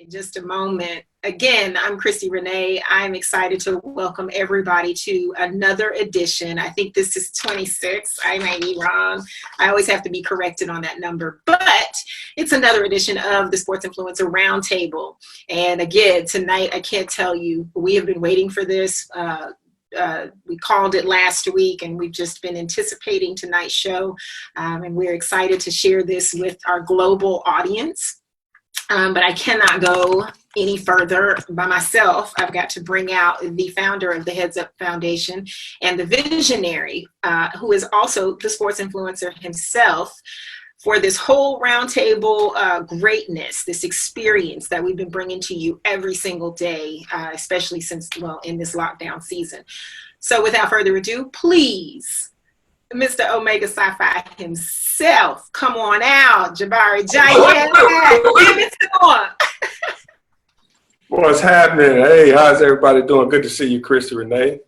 just a moment. Again, I'm Christy Renee. I'm excited to welcome everybody to another edition. I think this is 26. I may be wrong. I always have to be corrected on that number, but it's another edition of the Sports Influencer Roundtable. And again, tonight, I can't tell you, we have been waiting for this. We called it last week, and we've just been anticipating tonight's show. And we're excited to share this with our global audience. But I cannot go any further by myself. I've got to bring out the founder of the Heads Up Foundation and the visionary, who is also the sports influencer himself, for this whole roundtable greatness, this experience that we've been bringing to you every single day, especially since, well, in this lockdown season. So without further ado, please, Mr. Omega Psi Phi himself, come on out, Jabari Giant. Give it to him. What's happening? Hey, how's everybody doing? Good to see you, Christy Renee.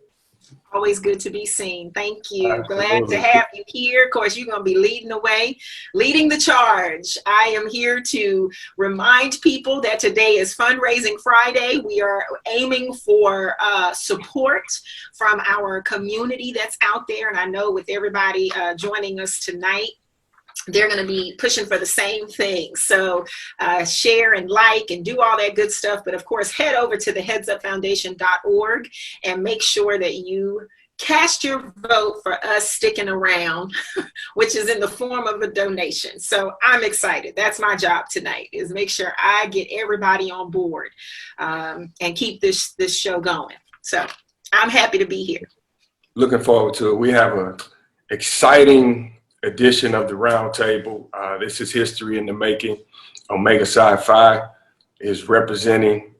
Always good to be seen. Thank you. Absolutely. Glad to have you here. Of course, you're going to be leading the way, leading the charge. I am here to remind people that today is Fundraising Friday. We are aiming for support from our community that's out there. And I know with everybody joining us tonight, they're going to be pushing for the same thing. So share and like and do all that good stuff. But of course, head over to the headsupfoundation.org and make sure that you cast your vote for us sticking around, which is in the form of a donation. So I'm excited. That's my job tonight, is make sure I get everybody on board and keep this show going. So I'm happy to be here. Looking forward to it. We have an exciting edition of the Roundtable. This is history in the making. Omega Psi Phi is representing,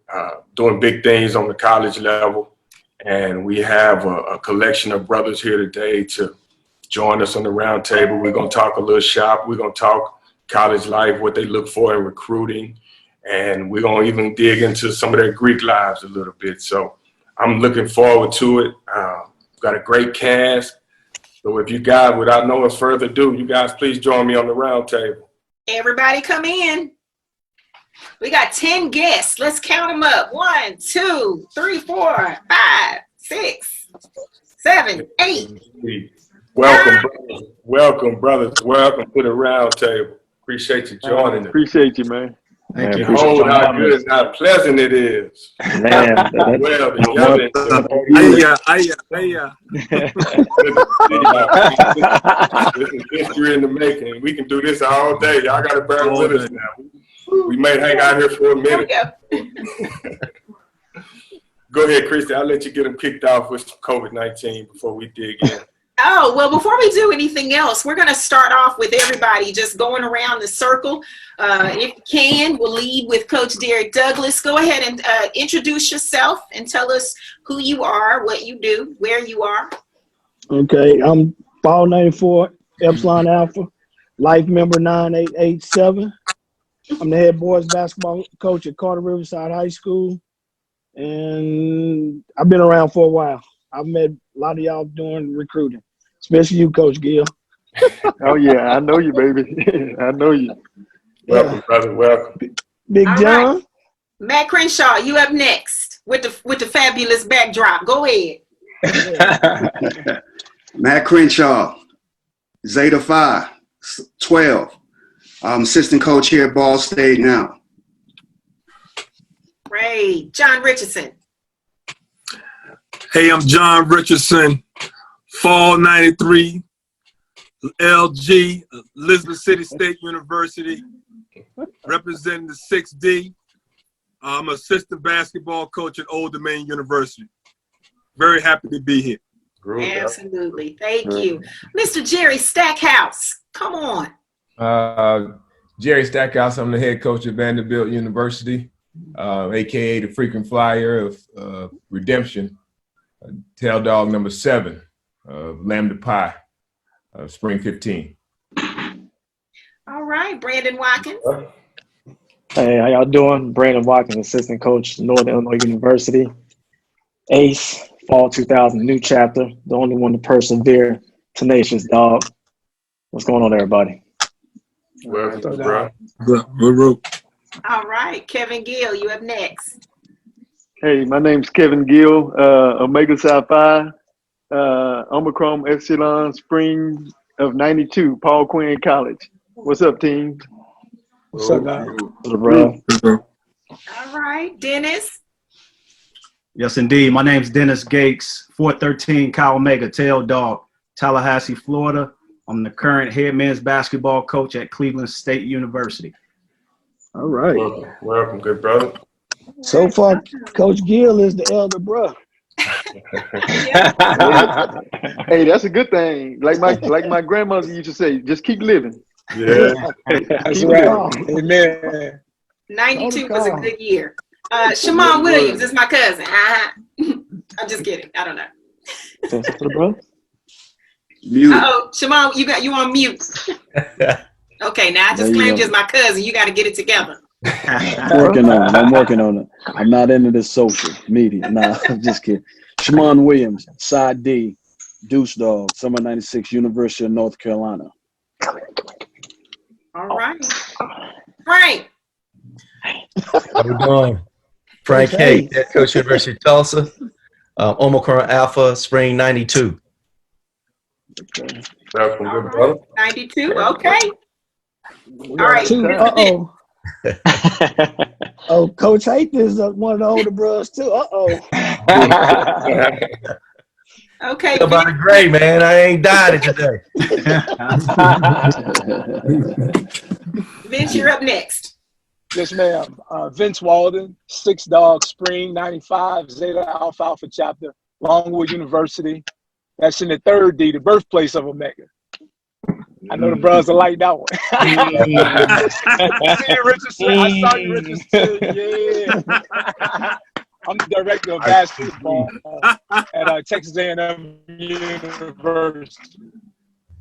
doing big things on the college level. And we have a collection of brothers here today to join us on the Roundtable. We're going to talk a little shop. We're going to talk college life, what they look for in recruiting. And we're going to even dig into some of their Greek lives a little bit. So I'm looking forward to it. Got a great cast. So if you guys, without no further ado, you guys please join me on the round table. Everybody come in. We got 10 guests. Let's count them up. 1, 2, 3, 4, 5, 6, 7, 8. Welcome, brothers. Welcome, brothers. Welcome to the round table. Appreciate you joining us. Appreciate you, man. Thank you. Oh, how good, how pleasant it is. Man, well together. This is history in the making. We can do this all day. Y'all got to bear with us now. We may hang out here for a minute. Go ahead, Christy. I'll let you get them kicked off with COVID-19 before we dig in. Oh, well, before we do anything else, we're going to start off with everybody just going around the circle. If you can, we'll lead with Coach Derek Douglas. Go ahead and introduce yourself and tell us who you are, what you do, where you are. Okay, I'm Ball 94, Epsilon Alpha, Life Member 9887. I'm the head boys basketball coach at Carter Riverside High School, and I've been around for a while. I've met a lot of y'all doing recruiting, especially you, Coach Gill. Oh, yeah, I know you, baby. I know you. Welcome, brother. Welcome. Big All John. Right. Matt Crenshaw, you up next with the fabulous backdrop. Go ahead. Matt Crenshaw, Zeta Phi, 12. I'm assistant coach here at Ball State now. Great. John Richardson. Hey, I'm John Richardson, Fall 93, LG, Elizabeth City State University, representing the 6D. I'm assistant basketball coach at Old Domain University. Very happy to be here. Absolutely. Thank you. Mr. Jerry Stackhouse, come on. Jerry Stackhouse, I'm the head coach at Vanderbilt University, a.k.a. the frequent flyer of redemption. Tail dog number 7, Lambda Pi, Spring 15. All right, Brandon Watkins. Hey, how y'all doing? Brandon Watkins, assistant coach, Northern Illinois University. Ace, Fall 2000, new chapter. The only one to persevere. Tenacious dog. What's going on, everybody? Welcome, bro. All right, Kevin Gill, you up next. Hey, my name's Kevin Gill, Omega Psi Phi, Omicron Epsilon, spring of '92, Paul Quinn College. What's up, team? What's up, guys? Bro. All right, Dennis. Yes, indeed. My name's Dennis Gates, 413 Chi Omega Tail Dog, Tallahassee, Florida. I'm the current head men's basketball coach at Cleveland State University. All right. Welcome, good brother. So far, Coach Gill is the elder brother. Hey, that's a good thing. Like my grandmother used to say, just keep living. Yeah. That's Keep right. living. Amen. 92 was a good year. Shammond Williams is my cousin. I'm just kidding. I don't know. Bro. Mute. Uh-oh, Shammond, you on mute. Okay, now I just claimed you as my cousin. You got to get it together. Working on it. I'm working on it. I'm not into this social media. Nah, I'm just kidding. Shammond Williams, Psi D, Deuce Dog, Summer 96, University of North Carolina. All right. Frank. How we doing? Frank Haith, head coach, University of Tulsa. Omicron Alpha, spring 92. Okay. Welcome, good brother. 92, okay. All right. Uh-oh. Oh, Coach Haith is one of the older brothers, too. Uh-oh. Okay. Feel about it gray, man. I ain't died today. Vince, you're up next. Yes, ma'am. Vince Walden, 6 Dog Spring, 95, Zeta Alpha Alpha Chapter, Longwood University. That's in the 3rd D, the birthplace of Omega. I know the brothers will like that one. See you, Richardson. I saw you, Richardson. Yeah. I'm the director of basketball at Texas A&M University.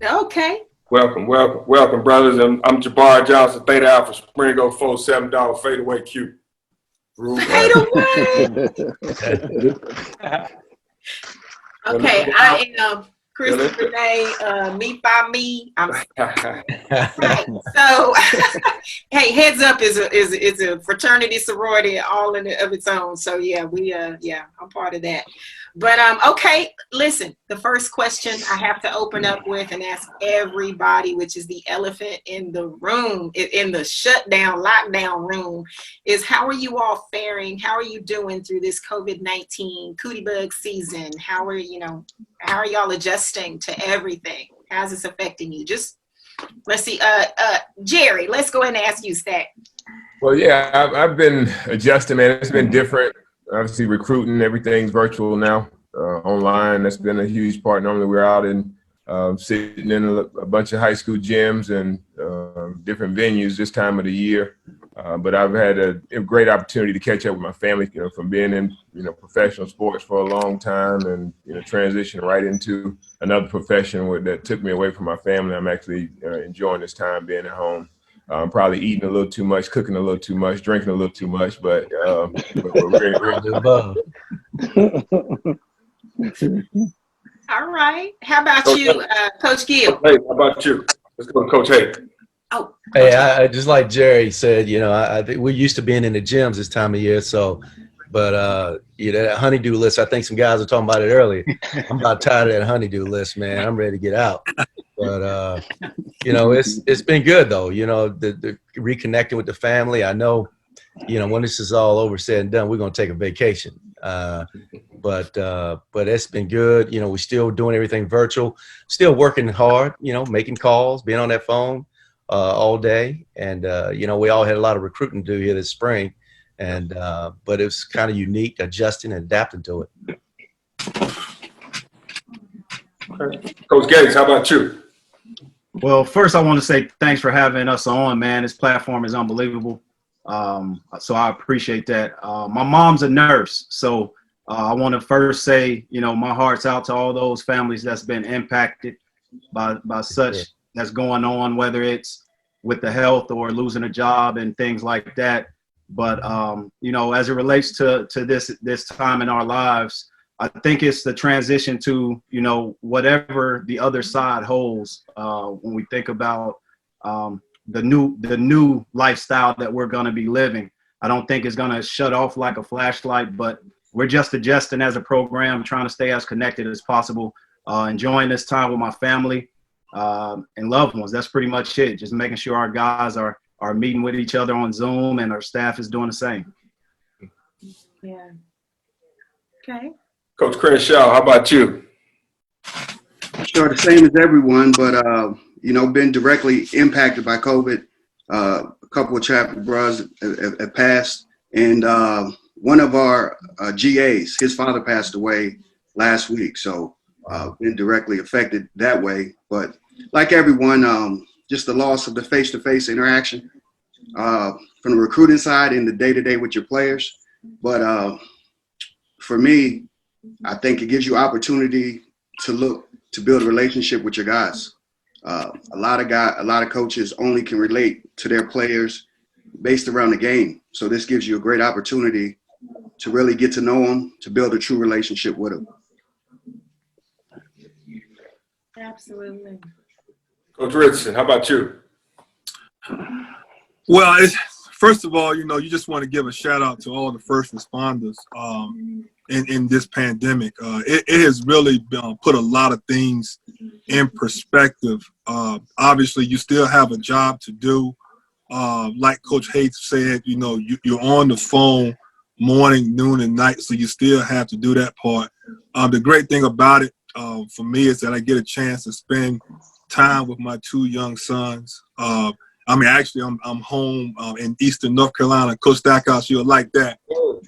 Okay. Welcome, brothers. I'm Jabbar Johnson, Theta Alpha Spring 04, $7 fadeaway Q. Fadeaway. Okay, I am Christy Renee, me by me. Right. So, hey, Heads Up is a fraternity sorority all in of its own. So yeah, I'm part of that. But okay, listen. The first question I have to open up with and ask everybody, which is the elephant in the room, in the shutdown, lockdown room, is how are you all faring? How are you doing through this COVID-19 cootie bug season? How are y'all adjusting to everything? How's this affecting you? Just let's see. Jerry, let's go ahead and ask you, Stack. Well, yeah, I've been adjusting, man. It's been different. Obviously, recruiting, everything's virtual now, online. That's been a huge part. Normally, we're out and sitting in a bunch of high school gyms and different venues this time of the year. But I've had a great opportunity to catch up with my family, from being in, professional sports for a long time and, transition right into another profession that took me away from my family. I'm actually enjoying this time being at home. I'm probably eating a little too much, cooking a little too much, drinking a little too much, but we're All right. How about you, Coach Gill? Hey, how about you? Let's go, Coach Haith. Oh. Hey, I just like Jerry said, I think we're used to being in the gyms this time of year. So, but that honeydew list, I think some guys were talking about it earlier. I'm about tired of that honeydew list, man. I'm ready to get out. But it's been good though. The reconnecting with the family. I know, when this is all over, said and done, we're gonna take a vacation. But it's been good. We're still doing everything virtual, still working hard. Making calls, being on that phone all day, and we all had a lot of recruiting to do here this spring, and but it was kind of unique, adjusting and adapting to it. Okay. Coach Gates, how about you? Well, first I want to say thanks for having us on, man. This platform is unbelievable. So I appreciate that. My mom's a nurse, so I want to first say, my heart's out to all those families that's been impacted by such that's going on, whether it's with the health or losing a job and things like that. But as it relates to this time in our lives, I think it's the transition to, whatever the other side holds when we think about the new lifestyle that we're going to be living. I don't think it's going to shut off like a flashlight, but we're just adjusting as a program, trying to stay as connected as possible, enjoying this time with my family and loved ones. That's pretty much it. Just making sure our guys are meeting with each other on Zoom and our staff is doing the same. Yeah. Okay. Coach Crenshaw, how about you? Sure, the same as everyone, but been directly impacted by COVID. A couple of chapter bros have passed, and one of our GAs, his father passed away last week, so been directly affected that way. But like everyone, just the loss of the face-to-face interaction from the recruiting side and the day-to-day with your players. But for me, I think it gives you opportunity to build a relationship with your guys. A lot of coaches only can relate to their players based around the game. So this gives you a great opportunity to really get to know them, to build a true relationship with them. Absolutely. Coach Richardson, how about you? Well, first of all, you just want to give a shout out to all the first responders in this pandemic. It has really put a lot of things in perspective. Obviously, you still have a job to do. Like Coach Haith said, you're on the phone morning, noon, and night, so you still have to do that part. The great thing about it for me is that I get a chance to spend time with my two young sons. Actually, I'm home in Eastern North Carolina. Coach Stackhouse, you'll like that.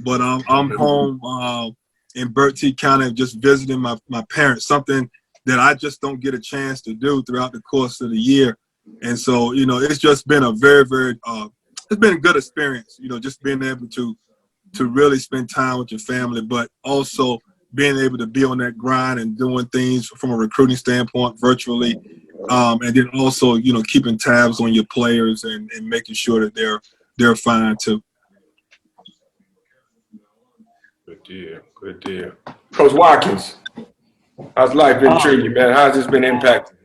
But I'm home in Bertie County, just visiting my parents, something that I just don't get a chance to do throughout the course of the year. And so, it's just been a very, very, it's been a good experience, just being able to really spend time with your family, but also being able to be on that grind and doing things from a recruiting standpoint virtually. And then also, keeping tabs on your players and making sure that they're fine too. Good deal. Coach Watkins, how's life been treating you, man? How's this been impacted?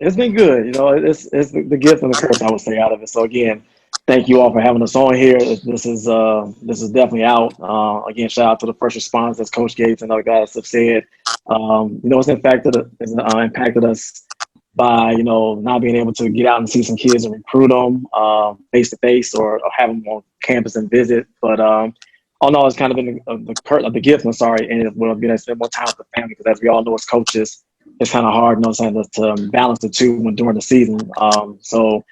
It's been good. It's the gift and the curse, I would say, out of it. So again, thank you all for having us on here. This is definitely out. Again, shout out to the first responders, as Coach Gates and other guys have said. It's impacted us by not being able to get out and see some kids and recruit them face to face or have them on campus and visit. But all in all, it's kind of been the gift. I'm sorry, and it will be to spend more time with the family because, as we all know, as coaches, it's kind of hard, to balance the two during the season. So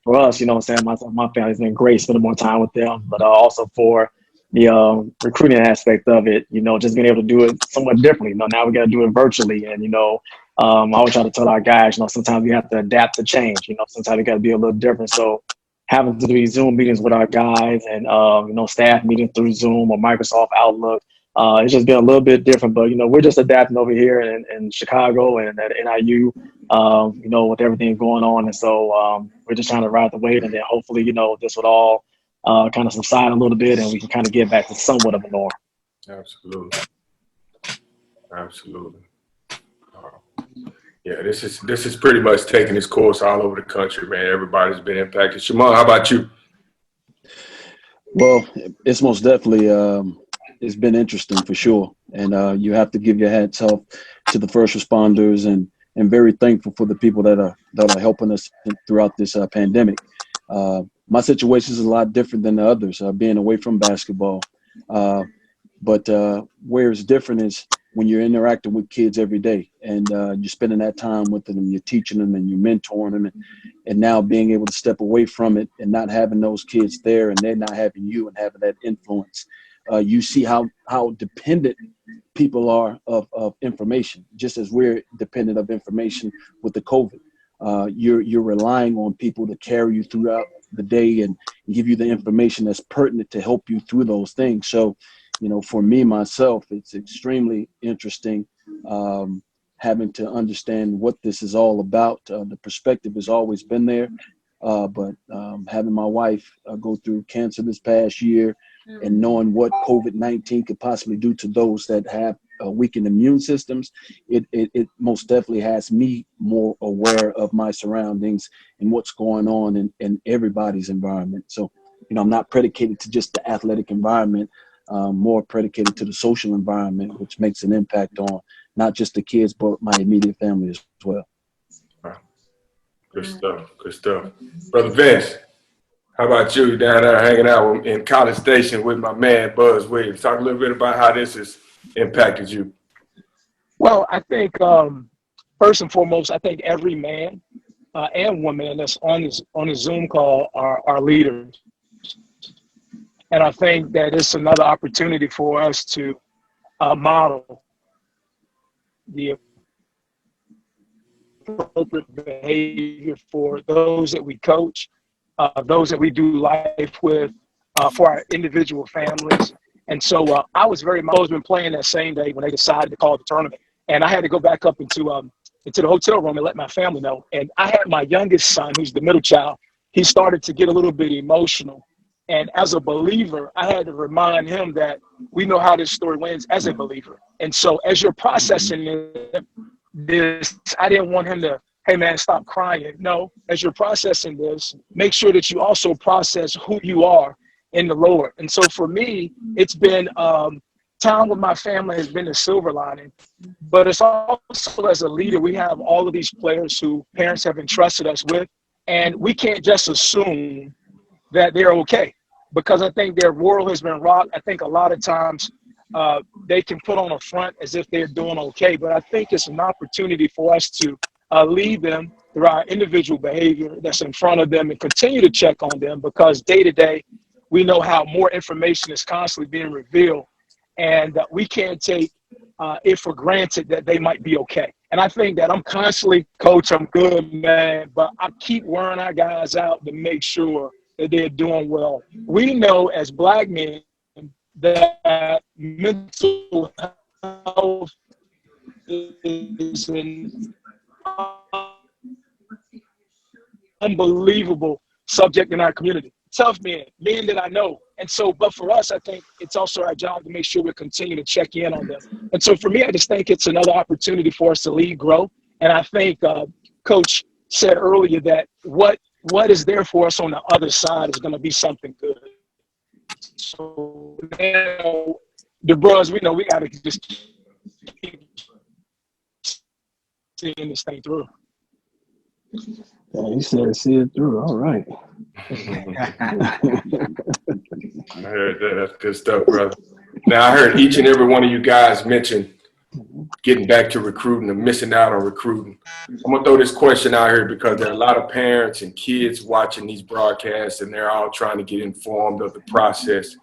for us, myself, my family's been great spending more time with them, but also for the recruiting aspect of it, just being able to do it somewhat differently. Now we got to do it virtually, and I always try to tell our guys, sometimes we have to adapt to change. Sometimes we got to be a little different. So having to do Zoom meetings with our guys and staff meetings through Zoom or Microsoft Outlook, it's just been a little bit different. But we're just adapting over here in Chicago and at NIU, with everything going on. And so we're just trying to ride the wave, and then hopefully this would all kind of subside a little bit, and we can kind of get back to somewhat of a norm. Absolutely. Yeah, this is pretty much taking its course all over the country, man. Everybody's been impacted. Shammond, how about you? Well, it's most definitely it's been interesting for sure, and you have to give your hats off to the first responders, and very thankful for the people that are helping us throughout this pandemic. My situation is a lot different than the others, being away from basketball, but where it's different is when you're interacting with kids every day and you're spending that time with them and you're teaching them and you're mentoring them, and now being able to step away from it and not having those kids there and they're not having you and having that influence. You see how dependent people are of information, just as we're dependent of information with the COVID. You're relying on people to carry you throughout the day and give you the information that's pertinent to help you through those things. So, for me, myself, it's extremely interesting having to understand what this is all about. The perspective has always been there, but having my wife go through cancer this past year and knowing what COVID-19 could possibly do to those that have weakened immune systems, it most definitely has me more aware of my surroundings and what's going on in everybody's environment. So, I'm not predicated to just the athletic environment, more predicated to the social environment, which makes an impact on not just the kids, but my immediate family as well. Good stuff. Good stuff. Brother Vince, how about you down there hanging out in College Station with my man, Buzz Williams? Talk a little bit about how this has impacted you. Well, I think first and foremost, I think every man and woman that's on this Zoom call are leaders. And I think that it's another opportunity for us to model the appropriate behavior for those that we coach, those that we do life with, for our individual families. And so I was been playing that same day when they decided to call the tournament. And I had to go back up into the hotel room and let my family know. And I had my youngest son, who's the middle child, he started to get a little bit emotional. And as a believer, I had to remind him that we know how this story wins as a believer. And so as you're processing this, I didn't want him to, hey man, stop crying. No, as you're processing this, make sure that you also process who you are in the Lord. And so for me, it's been time with my family has been the silver lining, but it's also as a leader, we have all of these players who parents have entrusted us with, and we can't just assume that they're okay, because I think their world has been rocked. I think a lot of times they can put on a front as if they're doing okay, but I think it's an opportunity for us to lead them through our individual behavior that's in front of them and continue to check on them, because day to day, we know how more information is constantly being revealed, and we can't take it for granted that they might be okay. And I think that I'm constantly, coach, I'm good, man, but I keep wearing our guys out to make sure that they're doing well. We know as Black men that mental health is an unbelievable subject in our community. Tough men that I know. And so, but for us, I think it's also our job to make sure we continue to check in on them. And so for me, I just think it's another opportunity for us to lead, grow. And I think Coach said earlier that what is there for us on the other side is going to be something good. So now, the bros, we know we got to just keep seeing this thing through. Yeah, he said see it through. All right. I heard that. That's good stuff, brother. Now, I heard each and every one of you guys mention getting back to recruiting and missing out on recruiting. I'm going to throw this question out here because there are a lot of parents and kids watching these broadcasts, and they're all trying to get informed of the process.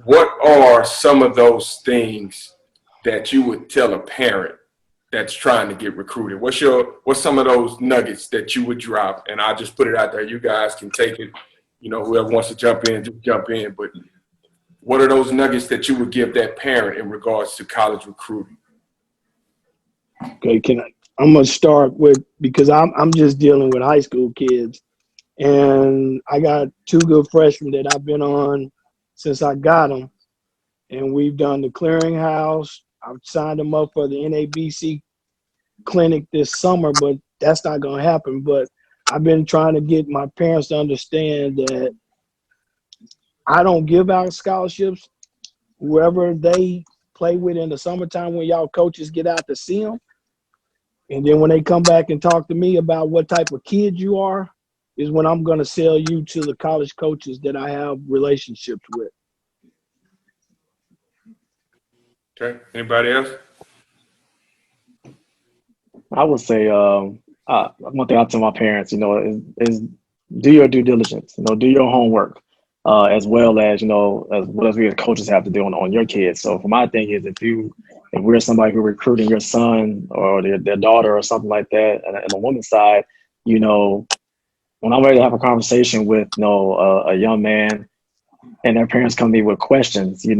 What are some of those things that you would tell a parent that's trying to get recruited? What's some of those nuggets that you would drop? And I'll just put it out there. You guys can take it. You know, whoever wants to jump in, just jump in. But what are those nuggets that you would give that parent in regards to college recruiting? Okay, I'm gonna start with, because I'm just dealing with high school kids, and I got two good freshmen that I've been on since I got them, and we've done the clearinghouse. I've signed them up for the NABC clinic this summer, but that's not gonna happen. But I've been trying to get my parents to understand that I don't give out scholarships. Whoever they play with in the summertime, when y'all coaches get out to see them, and then when they come back and talk to me about what type of kid you are, is when I'm going to sell you to the college coaches that I have relationships with. Okay. Anybody else? I would say one thing I tell my parents, is do your due diligence. Do your homework, as well as what we as coaches have to do on your kids. So for my thing is, if we're somebody who's recruiting your son or their daughter or something like that, and on the woman's side, when I'm ready to have a conversation with a young man and their parents come to me with questions, I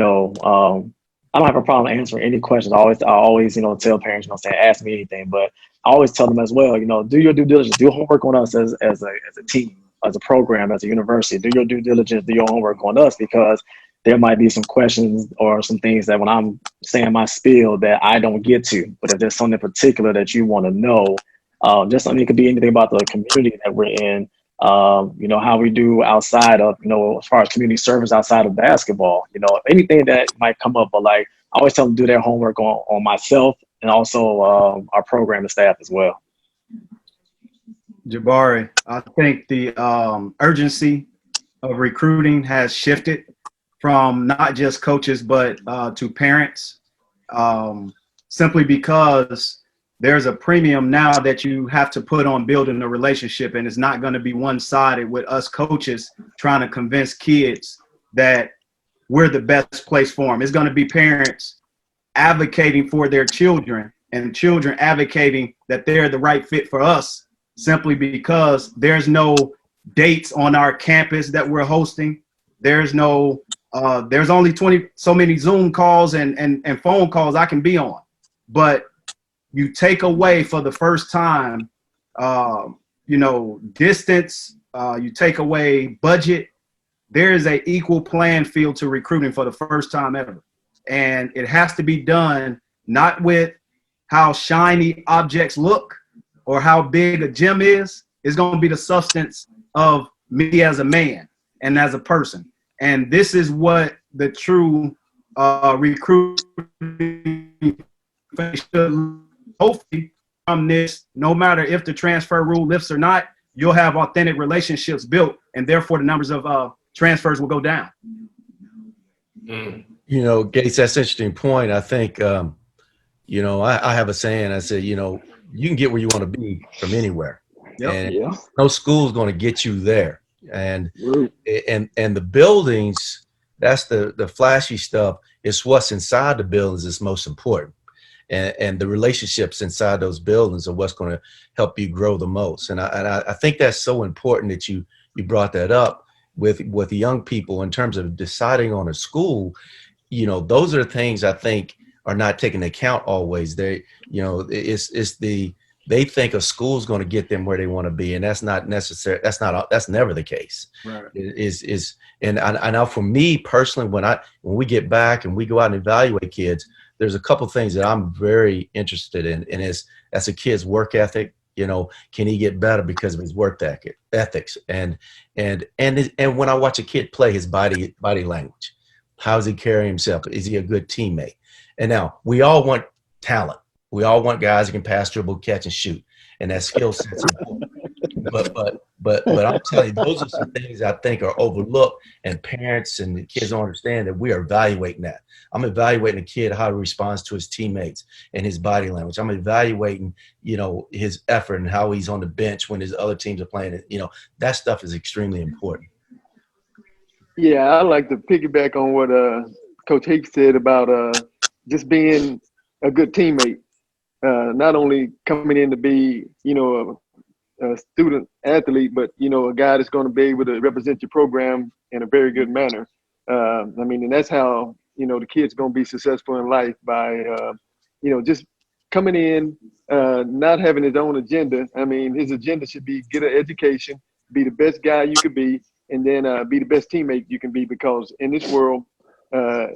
don't have a problem answering any questions. I always tell parents, ask me anything, but I always tell them as well, do your due diligence, do homework on us as a team, as a program, as a university. Do your due diligence, do your homework on us, because there might be some questions or some things that when I'm saying my spiel that I don't get to. But if there's something in particular that you want to know, just something, it could be anything about the community that we're in, how we do outside of, as far as community service outside of basketball, anything that might come up. But like, I always tell them to do their homework on myself and also our program and staff as well. Jabari, I think the urgency of recruiting has shifted from not just coaches, but to parents, simply because there's a premium now that you have to put on building a relationship, and it's not going to be one-sided with us coaches trying to convince kids that we're the best place for them. It's going to be parents advocating for their children and children advocating that they're the right fit for us, simply because there's no dates on our campus that we're hosting. There's no, there's only so many Zoom calls and phone calls I can be on. But you take away for the first time, distance, you take away budget. There is a equal playing field to recruiting for the first time ever. And it has to be done not with how shiny objects look or how big a gym is. It's going to be the substance of me as a man and as a person. And this is what the true recruiting should hopefully from this, no matter if the transfer rule lifts or not, you'll have authentic relationships built, and therefore the numbers of transfers will go down. Gates, that's an interesting point. I think, I have a saying. I said, you can get where you want to be from anywhere. Yep. And no school's going to get you there. And the buildings, that's the flashy stuff. It's what's inside the buildings is most important. And the relationships inside those buildings are what's going to help you grow the most. And I think that's so important that you brought that up with the young people in terms of deciding on a school. Those are things I think are not taken into account always. They think a school's going to get them where they want to be, and that's not necessary. That's never the case. Right. And I know for me personally, when we get back and we go out and evaluate kids, there's a couple things that I'm very interested in, and that's a kid's work ethic. Can he get better because of his work ethics? And when I watch a kid play, his body language, how does he carry himself? Is he a good teammate? And now we all want talent. We all want guys who can pass, dribble, catch, and shoot, and that skill set's important. But I'm telling you, those are some things I think are overlooked, and parents and the kids don't understand that we are evaluating that. I'm evaluating a kid how he responds to his teammates and his body language. I'm evaluating, his effort and how he's on the bench when his other teams are playing. That stuff is extremely important. Yeah, I like to piggyback on what Coach Haith said about just being a good teammate. Not only coming in to be, a student athlete, but, a guy that's going to be able to represent your program in a very good manner. And that's how, the kid's going to be successful in life by, just coming in, not having his own agenda. His agenda should be get an education, be the best guy you could be, and then be the best teammate you can be, because in this world,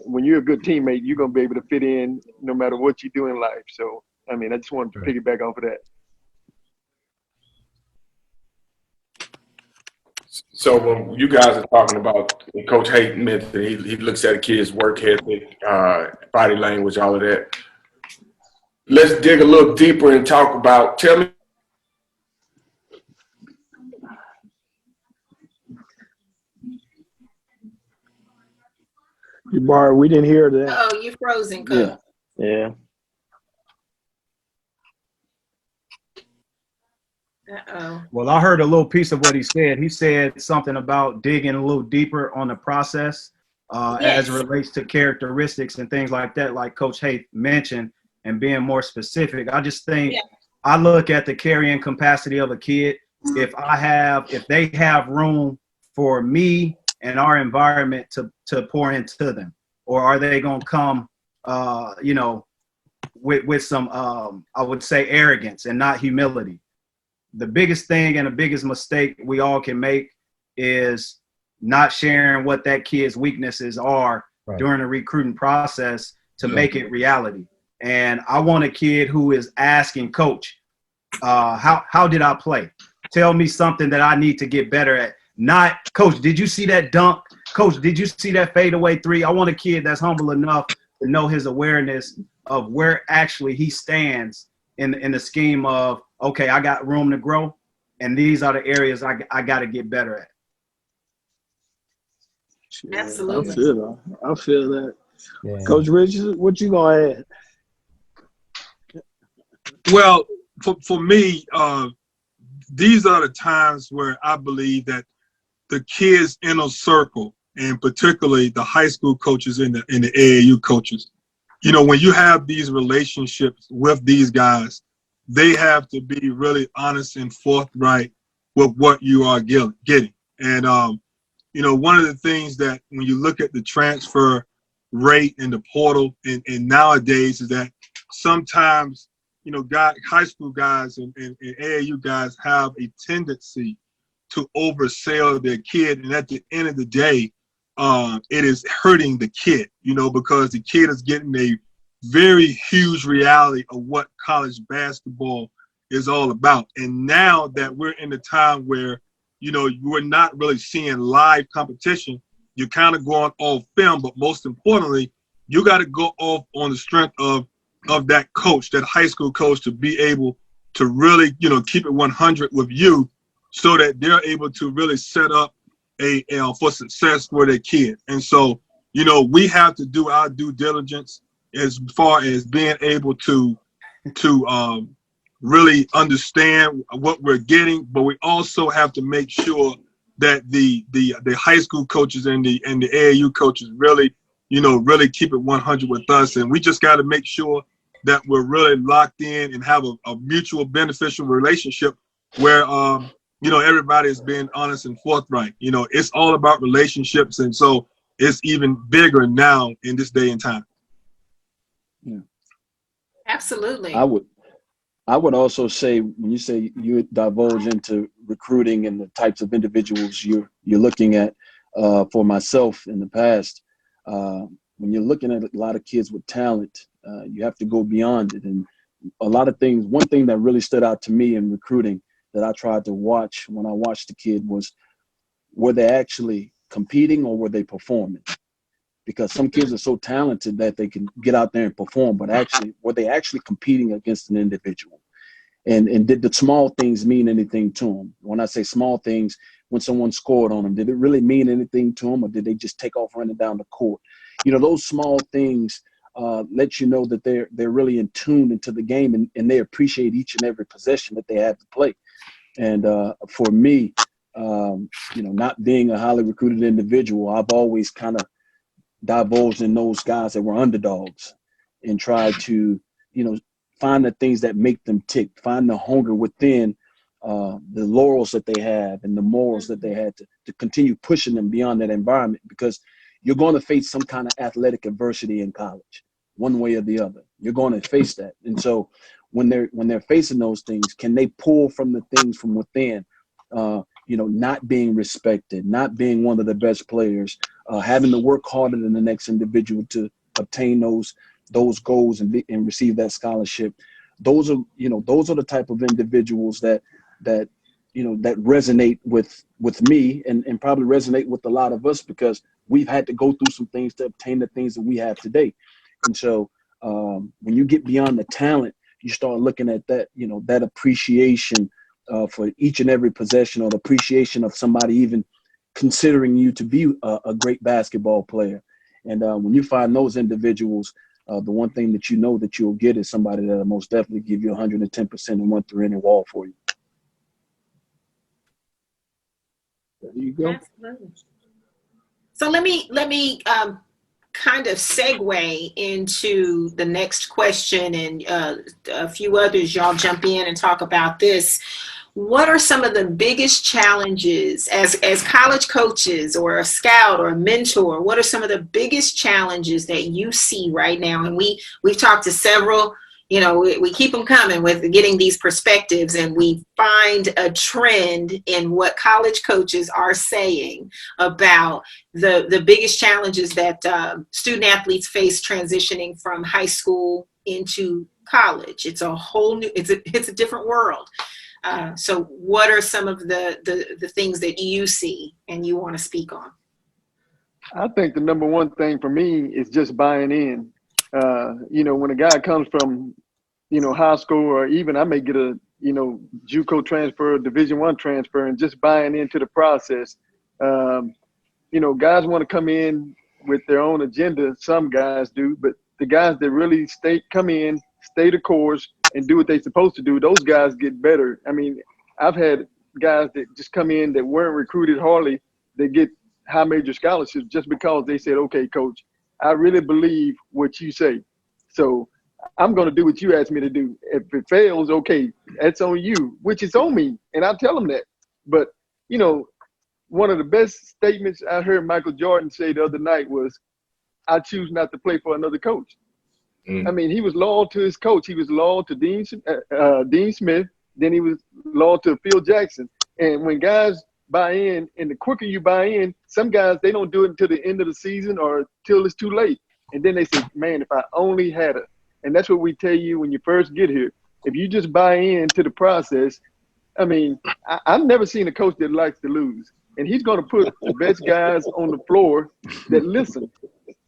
when you're a good teammate, you're going to be able to fit in no matter what you do in life. So, I just wanted to piggyback off of that. So when you guys are talking about Coach Haith method, he looks at a kid's work ethic, body language, all of that. Let's dig a little deeper and talk about, tell me. Bar, we didn't hear that. Oh, you're frozen, Coach. Yeah. Uh-oh. Well, I heard a little piece of what he said. He said something about digging a little deeper on the process as it relates to characteristics and things like that, like Coach Haith mentioned, and being more specific. I just think I look at the carrying capacity of a kid. If they have room for me and our environment to pour into them, or are they going to come, with some, I would say, arrogance and not humility. The biggest thing and the biggest mistake we all can make is not sharing what that kid's weaknesses are Right. during the recruiting process to make it reality. And I want a kid who is asking coach, how did I play? Tell me something that I need to get better at. Not, coach, did you see that dunk? Coach, did you see that fadeaway three? I want a kid that's humble enough to know his awareness of where actually he stands in the scheme of, okay, I got room to grow, and these are the areas I got to get better at. Absolutely. I feel that. Yeah. Coach Richards, what you gonna add? Well, for me, these are the times where I believe that the kids' inner circle, and particularly the high school coaches and the AAU coaches, you know, when you have these relationships with these guys, they have to be really honest and forthright with what you are getting. And, you know, one of the things that when you look at the transfer rate in the portal and nowadays is that sometimes, you know, high school guys and AAU guys have a tendency to oversell their kid. And at the end of the day, it is hurting the kid, you know, because the kid is getting a very huge reality of what college basketball is all about. And now that we're in a time where, you know, we're not really seeing live competition, you're kind of going off film, but most importantly, you got to go off on the strength of that coach, that high school coach, to be able to really, you know, keep it 100 with you so that they're able to really set up for success for their kid. And so, you know, we have to do our due diligence as far as being able to really understand what we're getting, but we also have to make sure that the high school coaches and the AAU coaches really, you know, really keep it 100 with us. And we just got to make sure that we're really locked in and have a mutual beneficial relationship where, you know, everybody is being honest and forthright. You know, it's all about relationships. And so it's even bigger now in this day and time. Yeah. Absolutely. I would also say, when you say you divulge into recruiting and the types of individuals you're looking at, for myself in the past, when you're looking at a lot of kids with talent, you have to go beyond it. And a lot of things, one thing that really stood out to me in recruiting that I tried to watch when I watched the kid was, were they actually competing or were they performing? Because some kids are so talented that they can get out there and perform, but actually, were they actually competing against an individual? And did the small things mean anything to them? When I say small things, when someone scored on them, did it really mean anything to them, or did they just take off running down the court? You know, those small things let you know that they're really in tune into the game, and they appreciate each and every possession that they have to play. And for me, you know, not being a highly recruited individual, I've always kind of divulged in those guys that were underdogs and tried to, you know, find the things that make them tick, find the hunger within the laurels that they have and the morals that they had to continue pushing them beyond that environment, because you're going to face some kind of athletic adversity in college, one way or the other. You're going to face that. And so when they're facing those things, can they pull from the things from within, you know, not being respected, not being one of the best players, having to work harder than the next individual to obtain those goals and receive that scholarship. Those are the type of individuals that you know, that resonate with me and probably resonate with a lot of us, because we've had to go through some things to obtain the things that we have today. And so when you get beyond the talent, you start looking at that, you know, that appreciation for each and every possession, or the appreciation of somebody even considering you to be a great basketball player. And when you find those individuals, the one thing that you know that you'll get is somebody that'll most definitely give you 110% and run through any wall for you. There you go. Absolutely. So let me kind of segue into the next question, and a few others, y'all jump in and talk about this. What are some of the biggest challenges as college coaches or a scout or a mentor? What are some of the biggest challenges that you see right now? And we've talked to several we keep them coming with getting these perspectives, and we find a trend in what college coaches are saying about the biggest challenges that student athletes face transitioning from high school into college. It's a whole new, it's a different world. So what are some of the things that you see and you want to speak on? I think the number one thing for me is just buying in. When a guy comes from, high school, or even I may get a, JUCO transfer, Division I transfer, and just buying into the process. Guys want to come in with their own agenda. Some guys do, but the guys that really come in, stay the course, and do what they're supposed to do, those guys get better. I mean, I've had guys that just come in that weren't recruited hardly, that get high major scholarships just because they said, okay, coach, I really believe what you say. So I'm going to do what you asked me to do. If it fails, okay, that's on you, which is on me. And I'll tell them that. But, one of the best statements I heard Michael Jordan say the other night was, I choose not to play for another coach. I mean, he was loyal to his coach. He was loyal to Dean Smith. Then he was loyal to Phil Jackson. And when guys buy in, and the quicker you buy in, some guys, they don't do it until the end of the season or till it's too late. And then they say, man, if I only had it. And that's what we tell you when you first get here. If you just buy into the process, I mean, I've never seen a coach that likes to lose. And he's going to put the best guys on the floor that listen.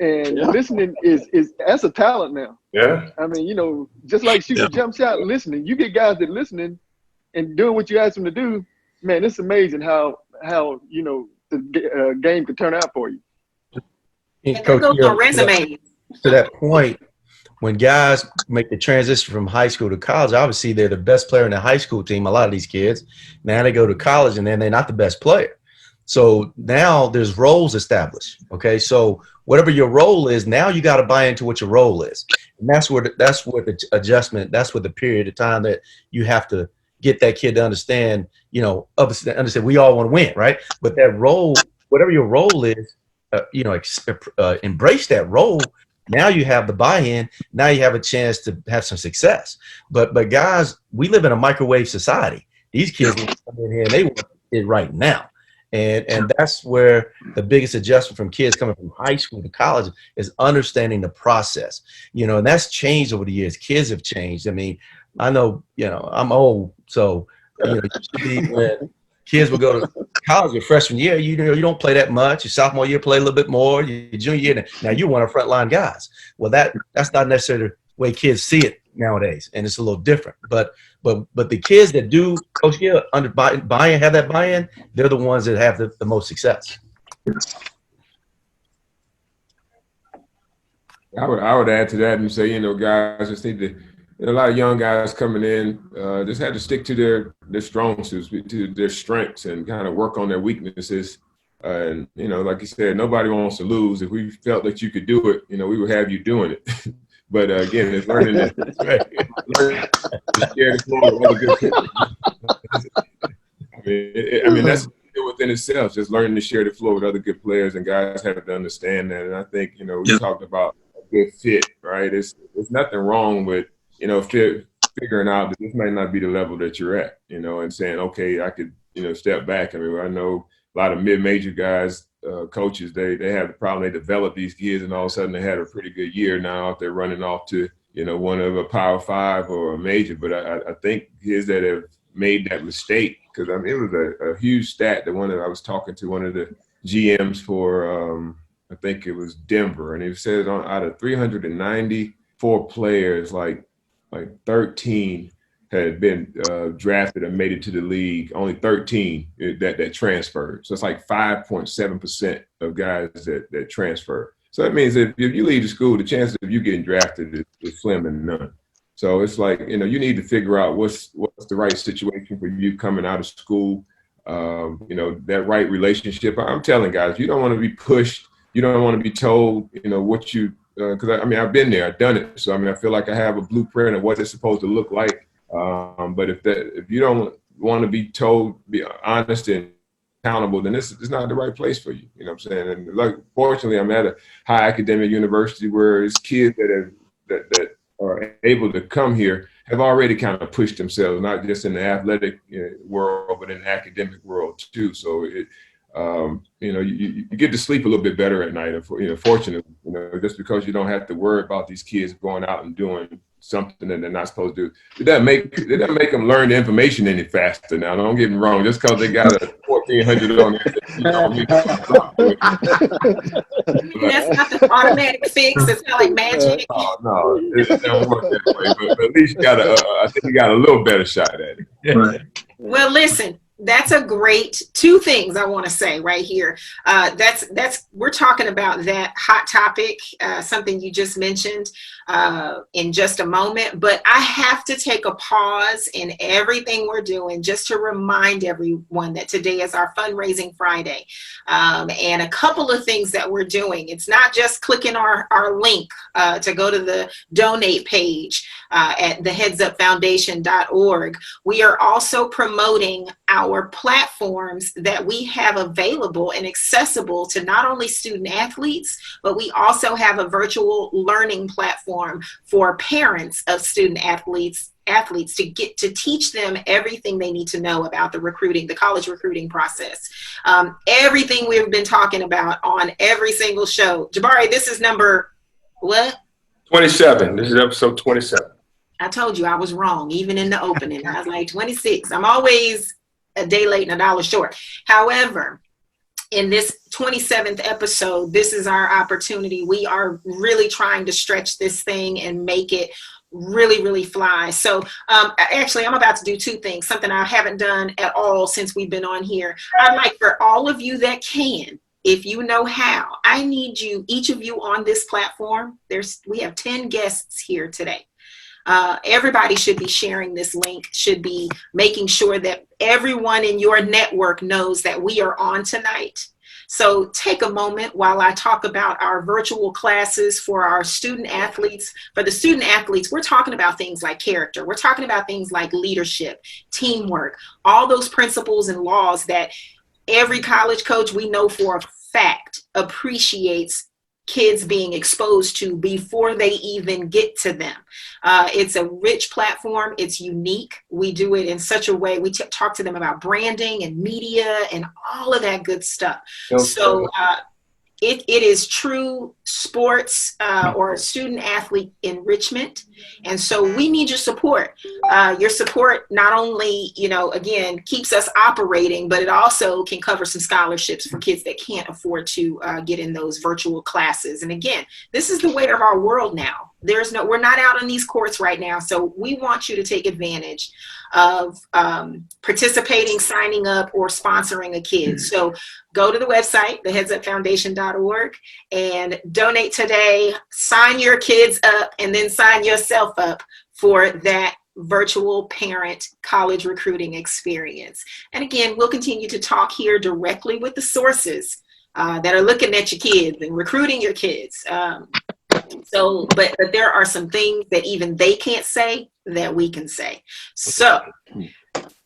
And listening is that's a talent now. Yeah. I mean, just like shooting a jump shot, listening. You get guys that listening and doing what you ask them to do. Man, it's amazing how the game could turn out for you. And Coach, that goes on resumes. To that point, when guys make the transition from high school to college, obviously they're the best player in the high school team. A lot of these kids now they go to college and then they're not the best player. So now there's roles established. Okay, so whatever your role is, now you got to buy into what your role is, and that's where the adjustment. That's what the period of time that you have to get that kid to understand. Understand we all want to win, right? But that role, whatever your role is, embrace that role. Now you have the buy-in. Now you have a chance to have some success. But guys, we live in a microwave society. These kids come in here and they want it right now. And that's where the biggest adjustment from kids coming from high school to college is understanding the process. And that's changed over the years. Kids have changed. I mean, I know, I'm old, so it used to be when kids would go to college your freshman year, you don't play that much. Your sophomore year, play a little bit more. Your junior year, now you're one of the frontline guys. Well, that's not necessarily the way kids see it nowadays, and it's a little different. But the kids that do, Coach Gill, have that buy-in, they're the ones that have the most success. I would add to that and say, guys just need to, a lot of young guys coming in just had to stick to their strong suits, to their strengths, and kind of work on their weaknesses. And, like you said, nobody wants to lose. If we felt that you could do it, we would have you doing it. But again, it's learning to share the floor with other good players. I mean, that's within itself, just learning to share the floor with other good players, and guys have to understand that. And I think, we talked about a good fit, right? There's nothing wrong with, figuring out that this might not be the level that you're at, and saying, okay, I could, step back. I mean, I know a lot of mid-major guys, coaches, they have the problem. They develop these kids, and all of a sudden they had a pretty good year. Now if they're running off to, one of a Power 5 or a major. But I think kids that have made that mistake, because it was a huge stat that I was talking to one of the GMs for, I think it was Denver, and he said out of 394 players, like 13 had been drafted and made it to the league. Only 13 that transferred. So it's like 5.7% of guys that transfer. So that means if you leave the school, the chances of you getting drafted is slim and none. So it's like, you need to figure out what's the right situation for you coming out of school. That right relationship. I'm telling guys, you don't want to be pushed. You don't want to be told, what you, because I've been there, I've done it. So, I feel like I have a blueprint of what it's supposed to look like. But if you don't want to be told, be honest and accountable, then it's not the right place for you. You know what I'm saying? And fortunately, I'm at a high academic university where it's kids that are able to come here have already kind of pushed themselves, not just in the athletic world, but in the academic world too. So it, you get to sleep a little bit better at night. Fortunately, just because you don't have to worry about these kids going out and doing something that they're not supposed to do. It doesn't make them learn the information any faster. Now, don't get me wrong. Just because they got a 1400 on it, that's not the automatic fix. It's not like magic. No, it doesn't work that way. But at least I think you got a little better shot at it. Right. Well, listen, that's a great two things I want to say right here. We're talking about that hot topic, something you just mentioned in just a moment. But I have to take a pause in everything we're doing just to remind everyone that today is our fundraising Friday. And a couple of things that we're doing. It's not just clicking our link to go to the donate page at theheadsupfoundation.org. We are also promoting our platforms that we have available and accessible to not only student athletes, but we also have a virtual learning platform for parents of student athletes to get to teach them everything they need to know about the college recruiting process. Everything we've been talking about on every single show. Jabari, this is number what? 27. This is episode 27. I told you I was wrong, even in the opening. I was like 26. I'm always a day late and a dollar short. However, in this 27th episode, this is our opportunity. We are really trying to stretch this thing and make it really, really fly. So actually, I'm about to do two things, something I haven't done at all since we've been on here. I'd like for all of you that can, if you know how, I need you, each of you on this platform. We have 10 guests here today. Everybody should be sharing this link, should be making sure that everyone in your network knows that we are on tonight. So take a moment while I talk about our virtual classes for our student athletes. For the student athletes, we're talking about things like character. We're talking about things like leadership, teamwork, all those principles and laws that every college coach we know for a fact appreciates kids being exposed to before they even get to them. It's a rich platform. It's unique. We do it in such a way. We talk to them about branding and media and all of that good stuff. So it is true sports or student athlete enrichment. And so we need your support. Your support not only, again, keeps us operating, but it also can cover some scholarships for kids that can't afford to get in those virtual classes. And again, this is the way of our world now. We're not out on these courts right now. So we want you to take advantage of participating, signing up, or sponsoring a kid. So go to the website, theheadsupfoundation.org, and donate today. Sign your kids up and then sign yourself up for that virtual parent college recruiting experience. And again, we'll continue to talk here directly with the sources that are looking at your kids and recruiting your kids. But there are some things that even they can't say that we can say. So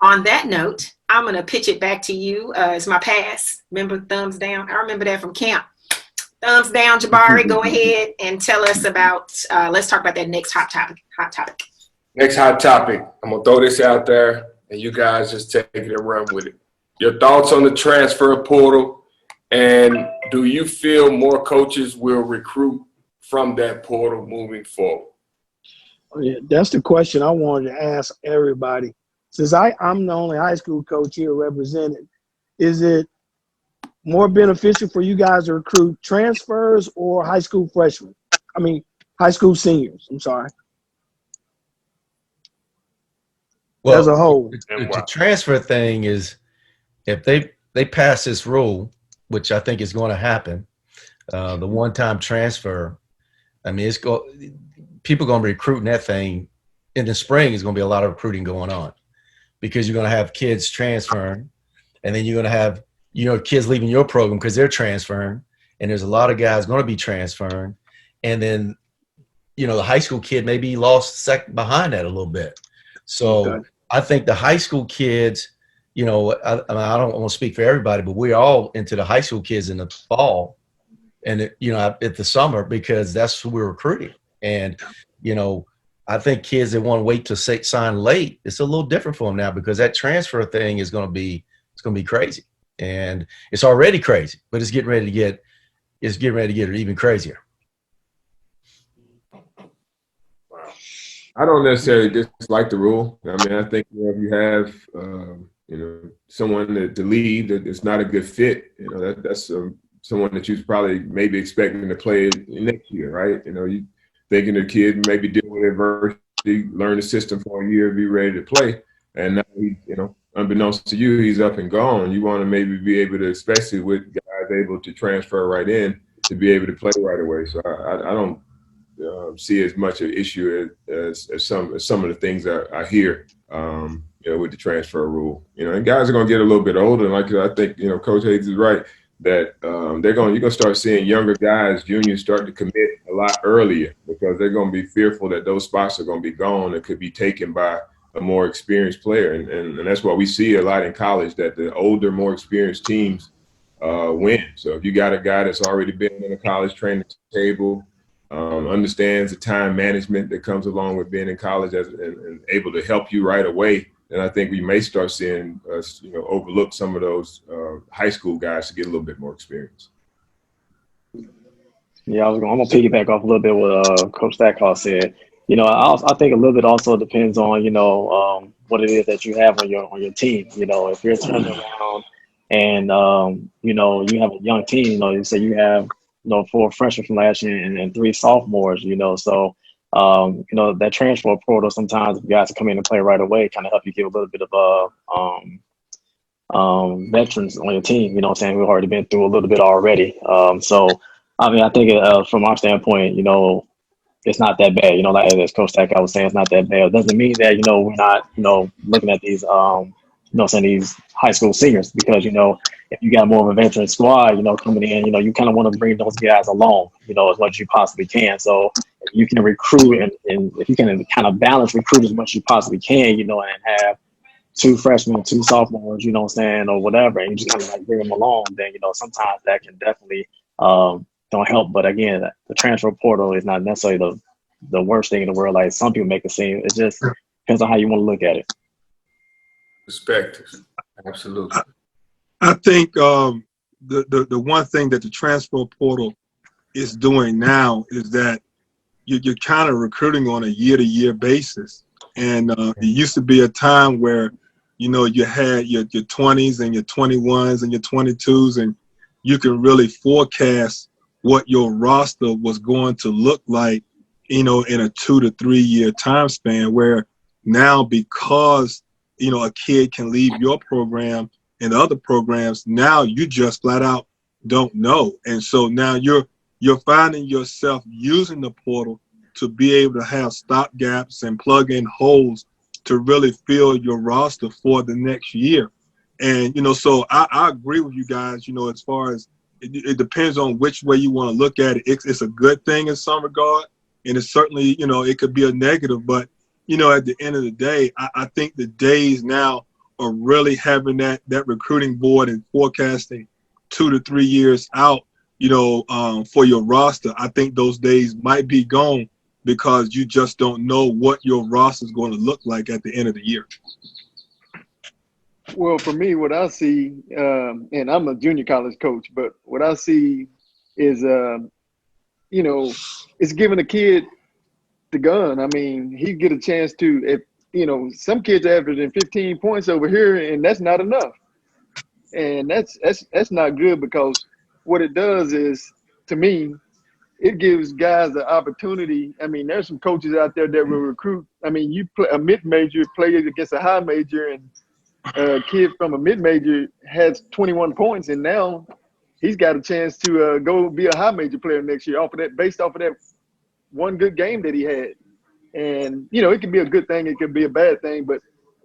on that note, I'm going to pitch it back to you. It's my pass. Remember thumbs down? I remember that from camp. Thumbs down, Jabari. Go ahead and tell us about, let's talk about that next hot topic. Next hot topic. I'm going to throw this out there and you guys just take it and run with it. Your thoughts on the transfer portal, and do you feel more coaches will recruit from that portal moving forward? Oh, yeah, that's the question I wanted to ask everybody. Since I'm the only high school coach here represented, is it more beneficial for you guys to recruit transfers or high school freshmen? I mean, high school seniors, I'm sorry. Well, as a whole. The transfer thing is, if they pass this rule, which I think is going to happen, the one-time transfer, I mean, people are going to be recruiting that thing. In the spring, there's going to be a lot of recruiting going on because you're going to have kids transferring, and then you're going to have, kids leaving your program because they're transferring, and there's a lot of guys going to be transferring. And then, the high school kid may be lost behind that a little bit. So okay. I think the high school kids, I don't want to speak for everybody, but we're all into the high school kids in the fall and, at the summer, because that's who we're recruiting. And, I think kids that want to wait to sign late, it's a little different for them now because that transfer thing is going to be crazy, and it's already crazy, but it's getting ready to get even crazier. I don't necessarily dislike the rule. I mean, I think if you have someone to lead that is not a good fit, that's someone that you're probably maybe expecting to play next year, right? You thinking the kid maybe deal with adversity, learn the system for a year, be ready to play, and now he, unbeknownst to you, he's up and gone. You want to maybe be able to, especially with guys able to transfer right in, to be able to play right away. So I don't see as much an issue as some of the things I hear, with the transfer rule. And guys are going to get a little bit older. And like I think, Coach Haith is right that you're going to start seeing younger guys, juniors, start to commit a lot earlier because they're going to be fearful that those spots are going to be gone and could be taken by a more experienced player. And that's why we see a lot in college that the older, more experienced teams win. So if you got a guy that's already been in a college training table, understands the time management that comes along with being in college and able to help you right away, then I think we may start seeing us, overlook some of those high school guys to get a little bit more experience. Yeah, I'm gonna piggyback off a little bit what Coach Stackhouse said. I think a little bit also depends on what it is that you have on your team. If you're turning around and you have a young team, you say you have 4 freshmen from last year and 3 sophomores, so that transfer portal sometimes if guys come in and play right away kind of help you get a little bit of veterans on your team, who've already been through a little bit already. I think from our standpoint, it's not that bad, like as Coach Stackhouse was saying, it's not that bad. It doesn't mean that, we're not, looking at these these high school seniors because, if you got more of a veteran squad, coming in, you kind of want to bring those guys along, as much as you possibly can. So if you can recruit and if you can kind of balance recruit as much as you possibly can, and have 2 freshmen, 2 sophomores, or whatever, and you just kind of like bring them along, then, sometimes that can definitely don't help. But again, the transfer portal is not necessarily the worst thing in the world. Like some people make it seem. It just depends on how you want to look at it. Perspective. Absolutely. I think the one thing that the transfer portal is doing now is that you're kind of recruiting on a year-to-year basis. And it used to be a time where, you had your 20s and your 21s and your 22s, and you can really forecast what your roster was going to look like, in a 2 to 3 year time span, where now because, a kid can leave your program and other programs, now you just flat out don't know. And so now you're finding yourself using the portal to be able to have stop gaps and plug in holes to really fill your roster for the next year. And, so I agree with you guys, as far as it depends on which way you want to look at it. It's a good thing in some regard, and it's certainly, it could be a negative, but, at the end of the day, I think the days now are really having that recruiting board and forecasting 2 to 3 years out, for your roster. I think those days might be gone because you just don't know what your roster is going to look like at the end of the year. Well, for me, what I see, and I'm a junior college coach, but what I see is, it's giving a kid the gun. I mean, he get a chance to, if some kids averaging 15 points over here, and that's not enough. And that's not good because what it does is, to me, it gives guys the opportunity. I mean, there's some coaches out there that will recruit. I mean, you play a mid-major plays against a high major, and a kid from a mid-major has 21 points, and now he's got a chance to go be a high major player next year based off of that one good game that he had. And, it can be a good thing, it can be a bad thing, but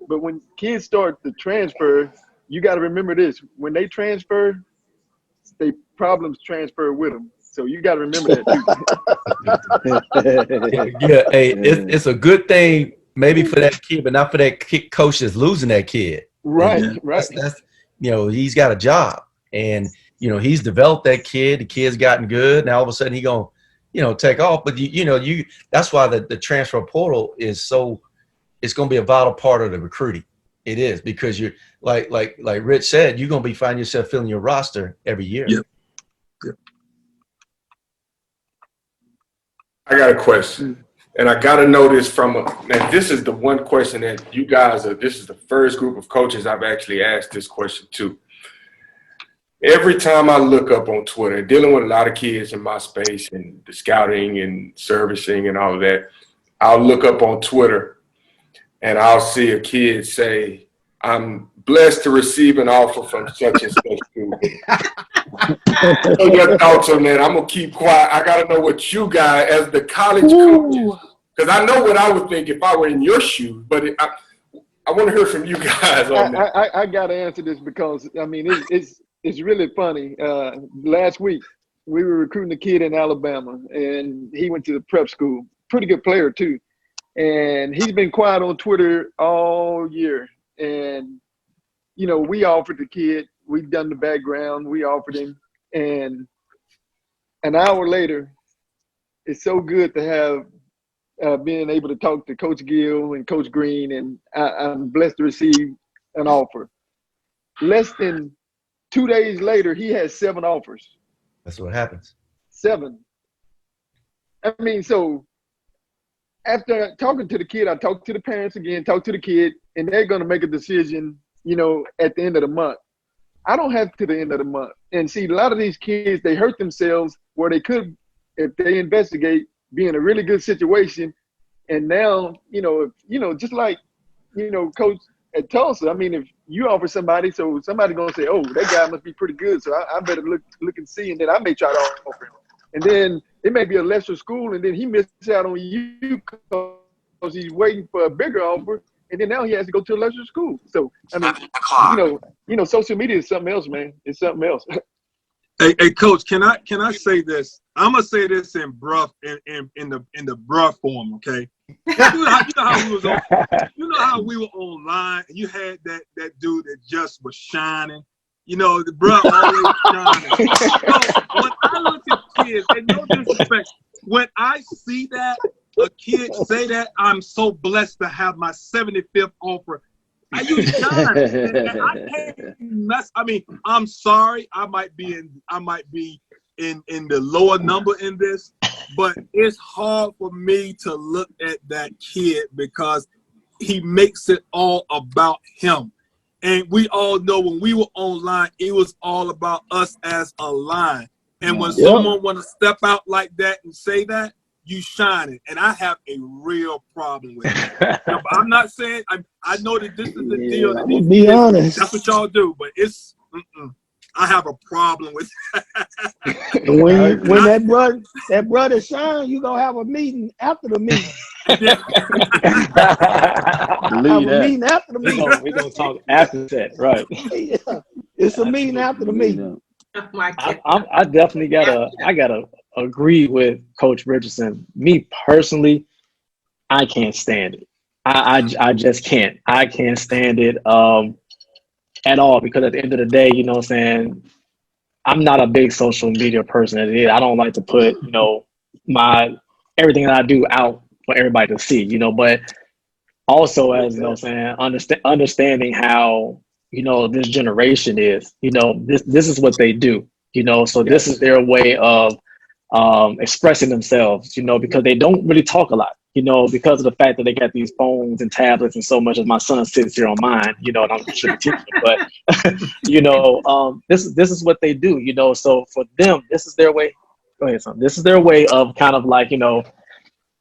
when kids start to transfer, you got to remember this. When they transfer, they problems transfer with them. So you got to remember that too. Yeah, hey, it's a good thing maybe for that kid, but not for that coach that's losing that kid. Right, right. That's he's got a job, and he's developed that kid. The kid's gotten good. Now all of a sudden he gonna take off. But that's why the transfer portal is so, it's going to be a vital part of the recruiting. It is, because you're like Rich said, you're going to be finding yourself filling your roster every year. Yep. I got a question, and I got to know this and this is the one question that you guys this is the first group of coaches I've actually asked this question to. Every time I look up on Twitter, dealing with a lot of kids in my space and the scouting and servicing and all of that, I'll look up on Twitter and I'll see a kid say, "I'm blessed to receive an offer from such and such school." So your thoughts on that? I'm going to keep quiet. I got to know what you guys, as the college coaches, because I know what I would think if I were in your shoes, but I want to hear from you guys on that. I got to answer this because, I mean, it's really funny. Last week, we were recruiting a kid in Alabama, and he went to the prep school. Pretty good player, too. And he's been quiet on Twitter all year. And, we offered the kid. We've done the background. We offered him. And an hour later, it's so good to have being able to talk to Coach Gill and Coach Green, and I'm blessed to receive an offer. Less than 2 days later, he has 7 offers. That's what happens. 7. I mean, so after talking to the kid, I talked to the parents again, talked to the kid, and they're going to make a decision, at the end of the month. I don't have to the end of the month. And see, a lot of these kids, they hurt themselves where they could, if they investigate, be in a really good situation. And now, just like, Coach at Tulsa, I mean, if you offer somebody, so somebody's going to say, "Oh, that guy must be pretty good, so I better look and see," and then I may try to offer him. And then it may be a lesser school, and then he misses out on you because he's waiting for a bigger offer. And then now he has to go to a lesser school. So, I mean, social media is something else, man. It's something else. Hey, Coach, can I say this? I'm gonna say this in the bruh form, okay? You know how we were online. You had that dude that just was shining. The bruh always shining. So when I look at kids, and no disrespect, when I see that a kid say that, I'm so blessed to have my 75th offer. You shine. I can't mess. I mean, I'm sorry. I might be in the lower number in this, but it's hard for me to look at that kid because he makes it all about him. And we all know when we were online, it was all about us as a line. And when someone want to step out like that and say that, you shining, and I have a real problem with it. Now, I'm not saying I know that this is the deal. That I'm be honest. That's what y'all do, but it's I have a problem with that. when that brother shine, you gonna have a meeting after the meeting. Meeting after the meeting. We're gonna talk after that, right? Yeah. It's a meeting after the meeting. Oh my God. I definitely gotta agree with Coach Richardson. Me personally, I can't stand it. I just can't. I can't stand it at all, because at the end of the day, you know what I'm saying, I'm not a big social media person as it is. I don't like to put, my everything that I do out for everybody to see, but also, as you know what I'm saying, understanding how, this generation is, this is what they do, so this is their way of expressing themselves, because they don't really talk a lot, because of the fact that they got these phones and tablets and so much as my son sits here on mine, and I'm sure teaching him, but this is what they do, so for them, this is their way. Go ahead, son. This is their way of kind of like,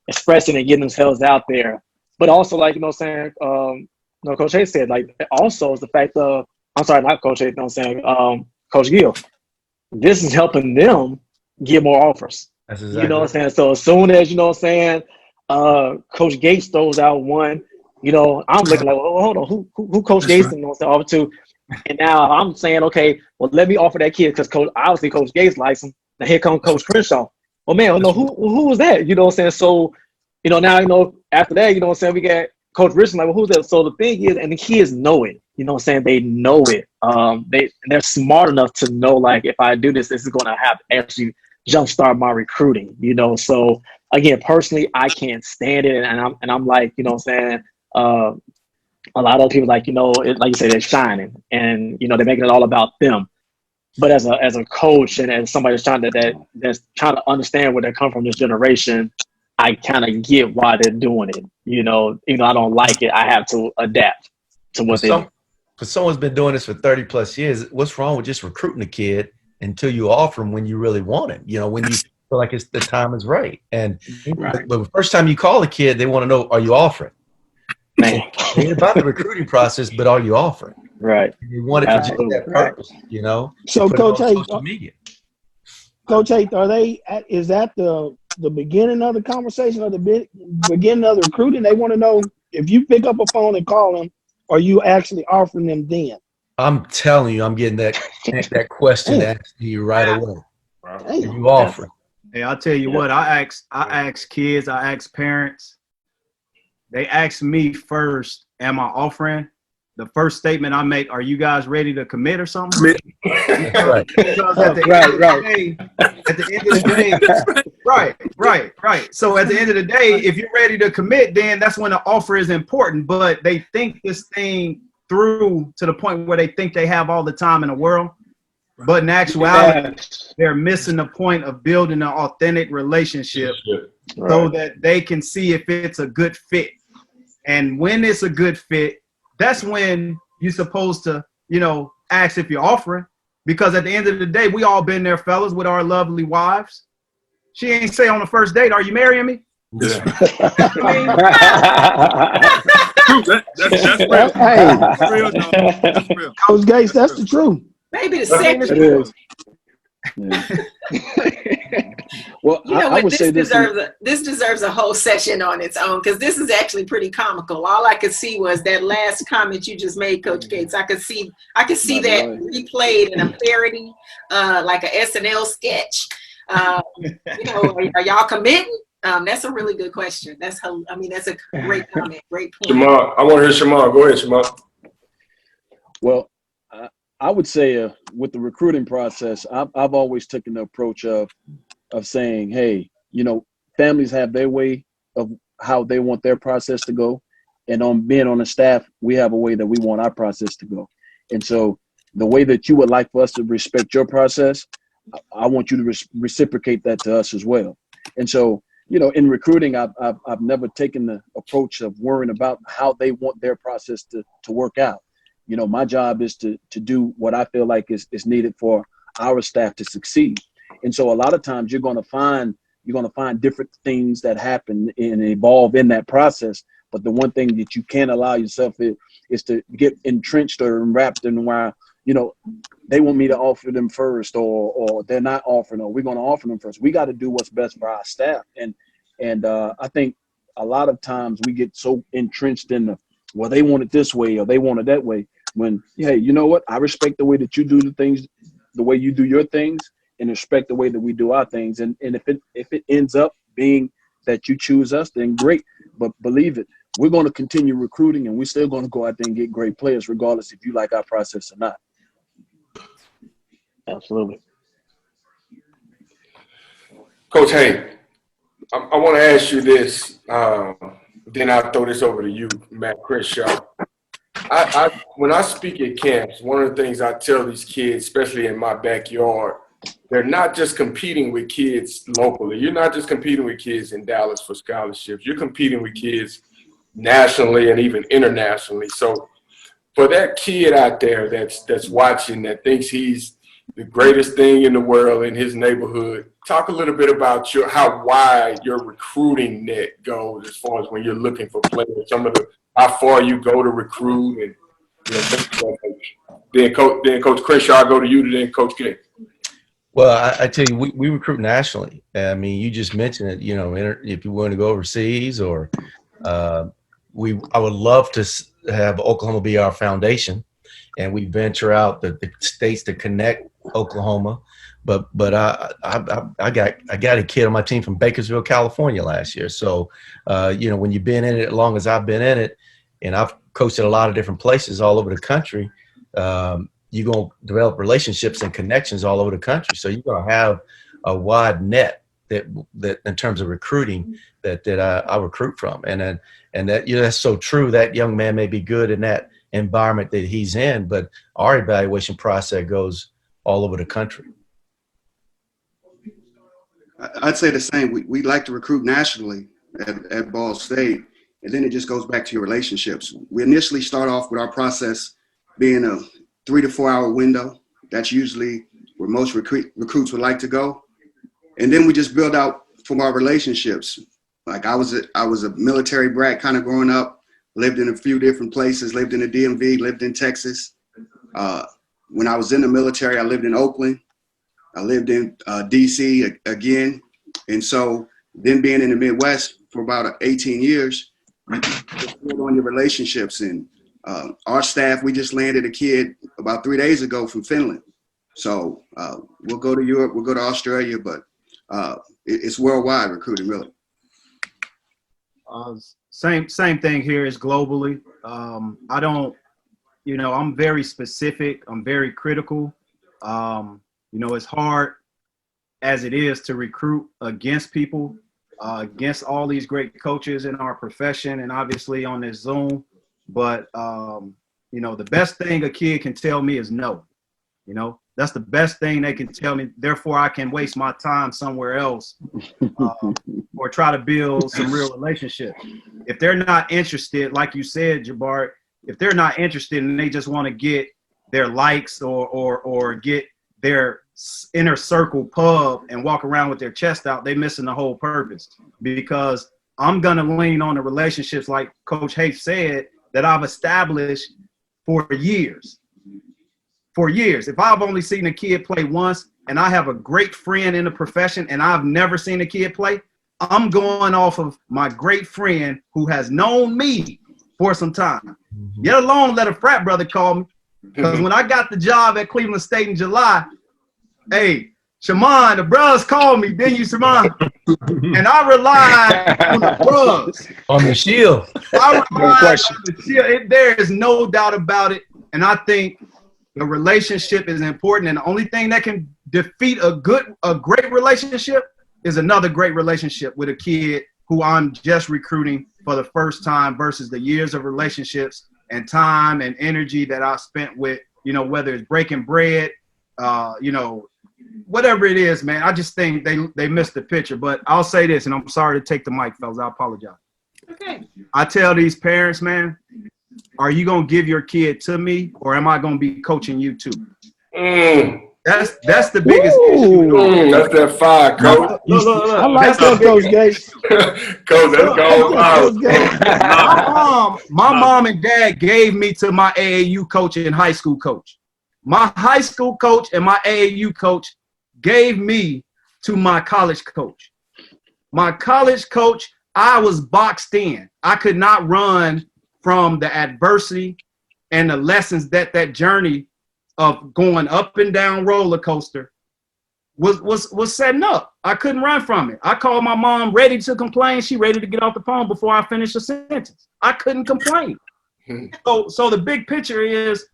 expressing and getting themselves out there. But also, like, saying, Coach Haith said, like, also is the fact of, I'm sorry, not Coach Haith, Coach Gill. This is helping them get more offers. That's exactly what I'm saying? So as soon as, Coach Gates throws out one, I'm looking like, well, hold on, who Coach Gates offer to? And now I'm saying, okay, well, let me offer that kid, because obviously Coach Gates likes him. Now here comes Coach Crenshaw. Well, man, who was that? So, now, after that, we got Coach Richardson, like, well, who's that? So the thing is, and the kids know it, they know it. They're smart enough to know, like, if I do this, this is going to have actually jumpstart my recruiting, you know. So again, personally, I can't stand it, and I'm like, you know what I'm saying, a lot of people, like, you know, like you say, they're shining, and you know, they're making it all about them. But as a coach and as somebody that's trying to understand where they come from, this generation, I kind of get why they're doing it. You know, even though I don't like it, I have to adapt to what they do. For someone's been doing this for 30 plus years, what's wrong with just recruiting a kid until you offer him when you really want him? You know, when you feel like the time is right. And but the first time you call a kid, they want to know, are you offering? Man. It ain't about the recruiting process, but are you offering? Right. You want it for just that purpose, you know? So, Coach Haith, media. Coach Haith, is that the beginning of the conversation or the beginning of the recruiting? They want to know, if you pick up a phone and call them, are you actually offering them then? I'm telling you, I'm getting that question asked to you right away. Are you offering? Hey, I'll tell you what, I ask kids, I ask parents. They ask me first, am I offering? The first statement I make, are you guys ready to commit or something? Right. Because at the end of the day, right. So at the end of the day, if you're ready to commit, then that's when the offer is important. But they think this thing through to the point where they think they have all the time in the world. But in actuality, they're missing the point of building an authentic relationship so that they can see if it's a good fit. And when it's a good fit, that's when you're supposed to, you know, ask if you're offering. Because at the end of the day, we all been there, fellas, with our lovely wives. She ain't say on the first date, are you marrying me? Yeah. That's real. Hey. That's real, dog. That's real. Coach Gates, that's the truth. Maybe the second. It is. Well, You know I what? would say This this. deserves a whole session on its own, because this is actually pretty comical. All I could see was that last comment you just made, Coach Gates. I could see that replayed in a parody, like a SNL sketch. You know, are y'all committing? That's a really good question. That's a great comment, great point. Shammond, I want to hear Shammond. Go ahead, Shammond. Well, I would say with the recruiting process, I've always taken the approach of saying, hey, you know, families have their way of how they want their process to go. And on being on the staff, we have a way that we want our process to go. And so the way that you would like for us to respect your process, I want you to reciprocate that to us as well. And so, you know, in recruiting, I've never taken the approach of worrying about how they want their process to work out. You know, my job is to do what I feel like is needed for our staff to succeed. And so a lot of times you're going to find different things that happen and evolve in that process. But the one thing that you can't allow yourself is to get entrenched or wrapped in where, you know, they want me to offer them first or they're not offering, or we're going to offer them first. We got to do what's best for our staff. And I think a lot of times we get so entrenched in well, they want it this way or they want it that way. When, hey, you know what? I respect the way that you do the things, the way you do your things, and respect the way that we do our things. And if it ends up being that you choose us, then great. But believe it, we're going to continue recruiting, and we're still going to go out there and get great players, regardless if you like our process or not. Absolutely. Coach Haith, I want to ask you this. Then I'll throw this over to you, Matt Crenshaw. When I speak at camps, one of the things I tell these kids, especially in my backyard, they're not just competing with kids locally. You're not just competing with kids in Dallas for scholarships. You're competing with kids nationally and even internationally. So for that kid out there that's watching, that thinks he's the greatest thing in the world in his neighborhood, talk a little bit about how wide your recruiting net goes as far as when you're looking for players, how far you go to recruit, and then Coach Crenshaw, I go to you, then Coach King. Well, I tell you, we recruit nationally. I mean, you just mentioned it. You know, if you want to go overseas, or I would love to have Oklahoma be our foundation, and we venture out the states to connect Oklahoma. But I got a kid on my team from Bakersville, California last year. So, you know, when you've been in it as long as I've been in it, and I've coached at a lot of different places all over the country, you're going to develop relationships and connections all over the country. So you're going to have a wide net that in terms of recruiting that I recruit from, and that that's so true. That young man may be good in that environment that he's in, but our evaluation process goes all over the country. I'd say the same. We like to recruit nationally at Ball State, and then it just goes back to your relationships. We initially start off with our process being a 3 to 4 hour window. That's usually where most recruits would like to go. And then we just build out from our relationships. Like I was a military brat kind of growing up, lived in a few different places, lived in the DMV, lived in Texas. When I was in the military, I lived in Oakland. I lived in DC again. And so then being in the Midwest for about 18 years, you just build on your relationships. And our staff, we just landed a kid about 3 days ago from Finland. So we'll go to Europe, we'll go to Australia, but it's worldwide recruiting, really. Same thing here is globally. I don't, I'm very specific. I'm very critical. It's hard as it is to recruit against people, against all these great coaches in our profession and obviously on this Zoom. But, the best thing a kid can tell me is no. That's the best thing they can tell me. Therefore, I can waste my time somewhere else or try to build some real relationships. If they're not interested, like you said, Jabbar, if they're not interested and they just want to get their likes or get their inner circle pub and walk around with their chest out, they're missing the whole purpose. Because I'm going to lean on the relationships, like Coach Haith said, that I've established for years. For years. If I've only seen a kid play once and I have a great friend in the profession and I've never seen a kid play, I'm going off of my great friend who has known me for some time. Yet alone let a frat brother call me. Because when I got the job at Cleveland State in July, hey, Shammond, the bros called me, didn't you, Shammond? And I relied on the bros. On the shield. I relied on the shield. There is no doubt about it. And I think the relationship is important, and the only thing that can defeat a great relationship is another great relationship with a kid who I'm just recruiting for the first time versus the years of relationships and time and energy that I spent with, whether it's breaking bread, whatever it is, man. I just think they missed the picture. But I'll say this, and I'm sorry to take the mic, fellas. I apologize. Okay. I tell these parents, man, are you going to give your kid to me, or am I going to be coaching you too? That's the biggest issue. That's that fire, Coach. Look. I like that, Coach Gates. Coach, that's going My mom and dad gave me to my AAU coach and high school coach. My high school coach and my AAU coach gave me to my college coach. My college coach, I was boxed in. I could not run from the adversity and the lessons that journey of going up and down roller coaster was setting up. I couldn't run from it. I called my mom ready to complain. She ready to get off the phone before I finished a sentence. I couldn't complain. So the big picture is,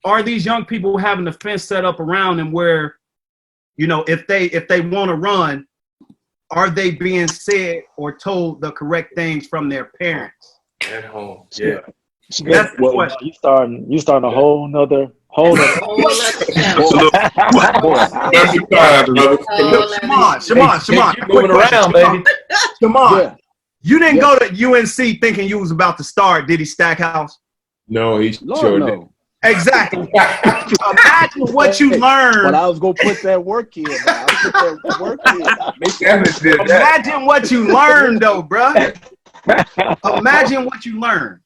are these young people having the fence set up around them where, if they want to run, are they being said or told the correct things from their parents? At home, yeah. That's the question. You starting a whole nother. Shammond, moving around, baby. Shammond, you didn't go to UNC thinking you was about to start, did he, Stackhouse? No, he sure did. Exactly. Imagine what you learned. But I was gonna put that work in. Imagine what you learned, though, bruh. Imagine what you learned.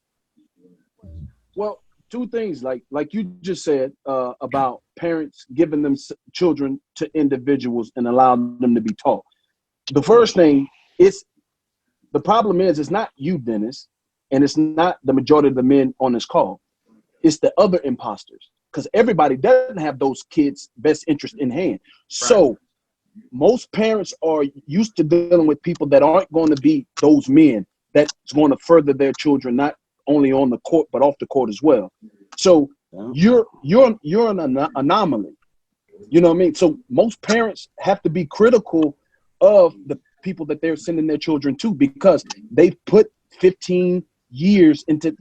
Well, two things, like you just said about parents giving them children to individuals and allowing them to be taught. The first thing is, the problem is, it's not you, Dennis, and it's not the majority of the men on this call. It's the other imposters, because everybody doesn't have those kids' best interest in hand. Right. So most parents are used to dealing with people that aren't going to be those men that's going to further their children, not only on the court, but off the court as well. So you're an anomaly. You know what I mean? So most parents have to be critical of the people that they're sending their children to, because they put 15 years into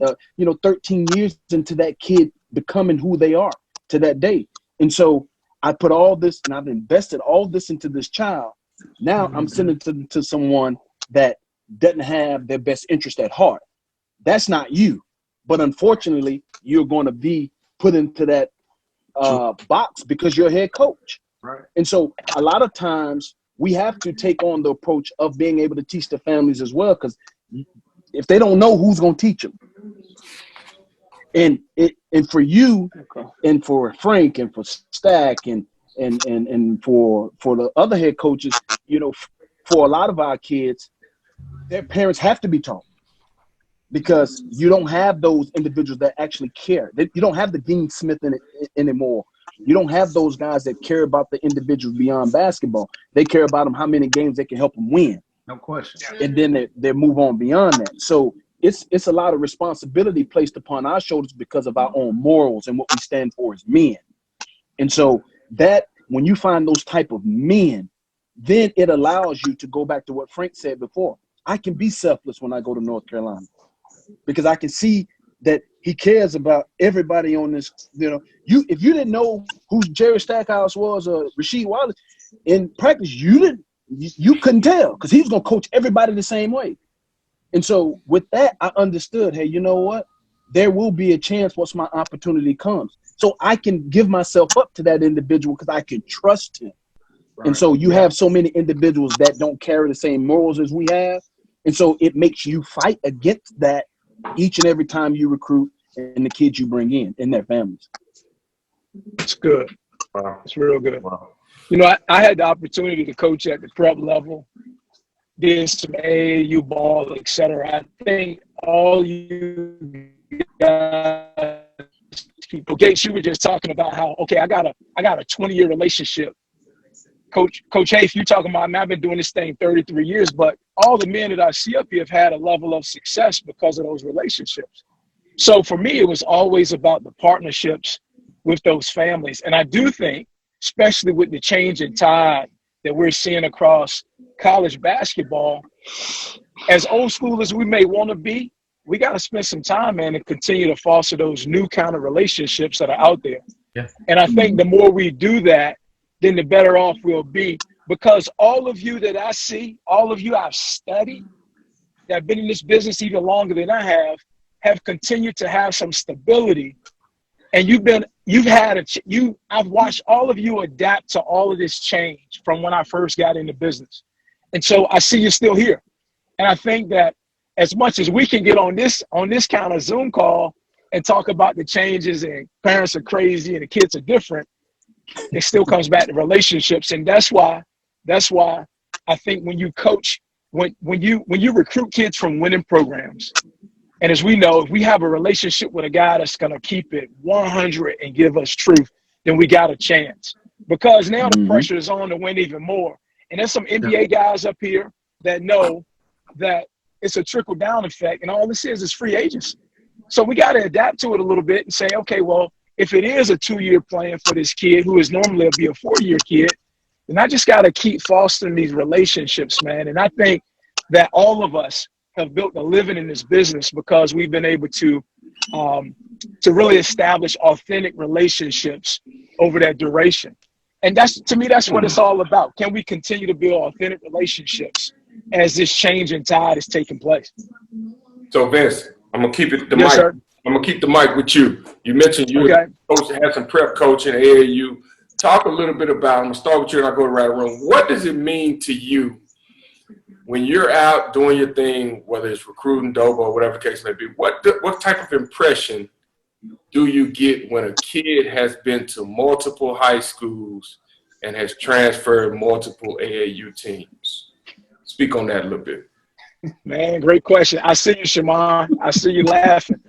13 years into that kid becoming who they are to that day. And so I put all this, and I've invested all this into this child. Now I'm sending to someone that doesn't have their best interest at heart. That's not you. But unfortunately, you're going to be put into that box because you're a head coach. Right. And so a lot of times we have to take on the approach of being able to teach the families as well, because if they don't know, who's going to teach them? And for you, and for Frank, and for Stack, and for the other head coaches, for a lot of our kids, their parents have to be taught, because you don't have those individuals that actually care. You don't have the Dean Smith anymore. You don't have those guys that care about the individuals beyond basketball. They care about them, how many games they can help them win. No question. And then they move on beyond that. So it's a lot of responsibility placed upon our shoulders because of our own morals and what we stand for as men. And so that when you find those type of men, then it allows you to go back to what Frank said before. I can be selfless when I go to North Carolina, because I can see that he cares about everybody on this. If you didn't know who Jerry Stackhouse was or Rasheed Wallace in practice, you couldn't tell, because he was going to coach everybody the same way. And so with that, I understood, hey, you know what? There will be a chance once my opportunity comes. So I can give myself up to that individual because I can trust him. Right. And so you have so many individuals that don't carry the same morals as we have. And so it makes you fight against that each and every time you recruit and the kids you bring in and their families. It's good. Wow. It's real good. Wow. I had the opportunity to coach at the prep level, did some AAU ball, et cetera. I think all you guys, people, Gates, you were just talking about how, okay, I got a 20-year relationship. Coach Haith, you talking about, I've been doing this thing 33 years, but all the men that I see up here have had a level of success because of those relationships. So for me, it was always about the partnerships with those families. And I do think, especially with the change in tide that we're seeing across college basketball, as old school as we may want to be, we got to spend some time, man, and continue to foster those new kind of relationships that are out there. Yeah. And I think the more we do that, then the better off we'll be. Because all of you that I see, all of you I've studied, that have been in this business even longer than I have continued to have some stability. And I've watched all of you adapt to all of this change from when I first got into business. And so I see you still here. And I think that as much as we can get on this kind of Zoom call and talk about the changes and parents are crazy and the kids are different, it still comes back to relationships. And that's why I think when you coach, when you recruit kids from winning programs, and as we know, if we have a relationship with a guy that's going to keep it 100 and give us truth, then we got a chance. Because now the pressure is on to win even more. And there's some NBA guys up here that know that it's a trickle-down effect, and all this is free agency. So we got to adapt to it a little bit and say, okay, well, if it is a 2-year plan for this kid who is normally be a 4-year kid, then I just got to keep fostering these relationships, man. And I think that all of us have built a living in this business because we've been able to really establish authentic relationships over that duration. And to me, that's what it's all about. Can we continue to build authentic relationships as this change in tide is taking place? So Vince, I'm gonna keep it Yes, mic. sir. I'm gonna keep the mic with you. You mentioned you Okay. had some prep coaching at AAU. Talk a little bit about, I'm gonna start with you and I'll go right around. What does it mean to you when you're out doing your thing, whether it's recruiting, DOBO, whatever the case may be? What type of impression do you get when a kid has been to multiple high schools and has transferred multiple AAU teams? Speak on that a little bit. Man, great question. I see you, Shammond. I see you laughing.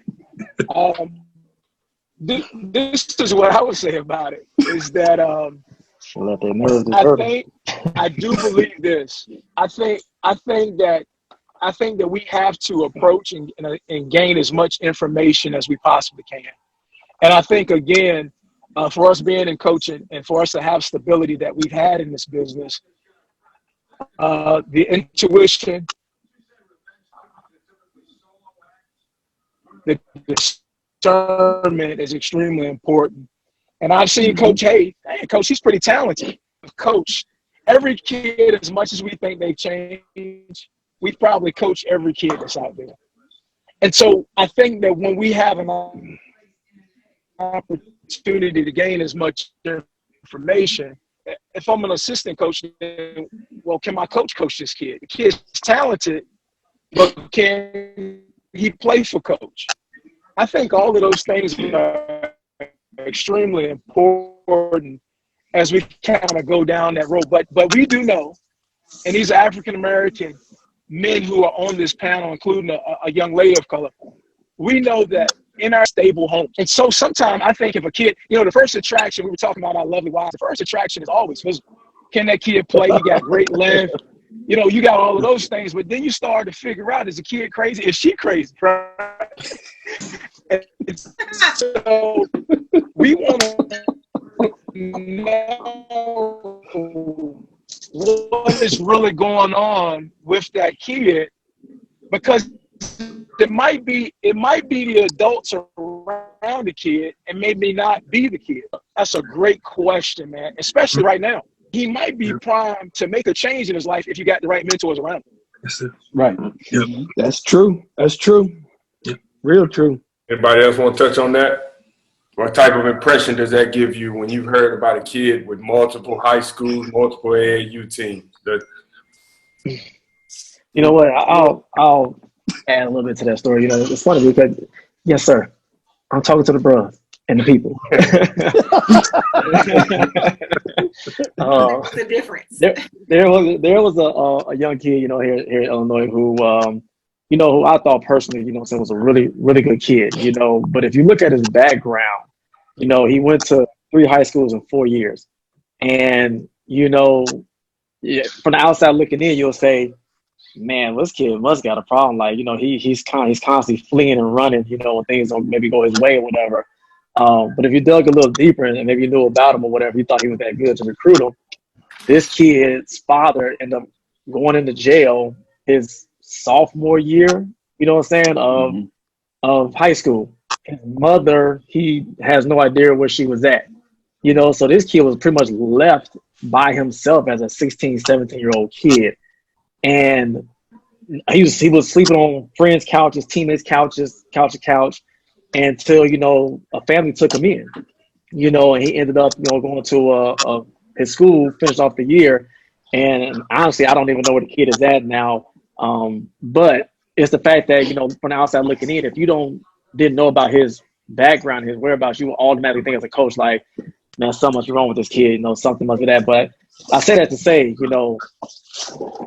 This is what I would say about it, is that I do believe this. I think that we have to approach and gain as much information as we possibly can. And I think, again, for us being in coaching and for us to have stability that we've had in this business, the intuition, the discernment is extremely important. And I've seen Coach Haith. Hey, Coach, he's pretty talented. Coach, every kid, as much as we think they change, we probably coach every kid that's out there. And so I think that when we have an opportunity to gain as much information, if I'm an assistant coach, then, well, can my coach this kid? The kid's talented, but can he play for coach? I think all of those things are extremely important as we kind of go down that road. But we do know, and these African-American men who are on this panel, including a young lady of color, we know that in our stable homes. And so sometimes I think if a kid, the first attraction, we were talking about our lovely wives, the first attraction is always physical. Can that kid play? He got great length. You got all of those things, but then you start to figure out, is the kid crazy? Is she crazy? Right? And so we want to know what is really going on with that kid, because it might be the adults around the kid and maybe not be the kid. That's a great question, man, especially right now. He might be primed to make a change in his life if you got the right mentors around him. Right. Yep. That's true. That's true. Yep. Real true. Anybody else want to touch on that? What type of impression does that give you when you've heard about a kid with multiple high schools, multiple AAU teams? You know what? I'll add a little bit to that story. It's funny because, yes, sir, I'm talking to the bruh and the people. What's the difference? There was a young kid, here in Illinois who, who I thought personally, was a really, really good kid, But if you look at his background, he went to 3 high schools in 4 years. And, from the outside looking in, you'll say, man, this kid must got a problem. Like, he's constantly fleeing and running, when things don't maybe go his way or whatever. But if you dug a little deeper and maybe you knew about him or whatever, you thought he was that good to recruit him. This kid's father ended up going into jail his sophomore year, of high school. His mother, he has no idea where she was at. So this kid was pretty much left by himself as a 16, 17-year-old kid. And he was sleeping on friends' couches, teammates' couches, couch to couch, until, a family took him in, and he ended up, going to his school, finished off the year. And honestly, I don't even know where the kid is at now. But it's the fact that, from the outside looking in, if you didn't know about his background, his whereabouts, you would automatically think as a coach, like, man, something's wrong with this kid, something must be that. But I say that to say,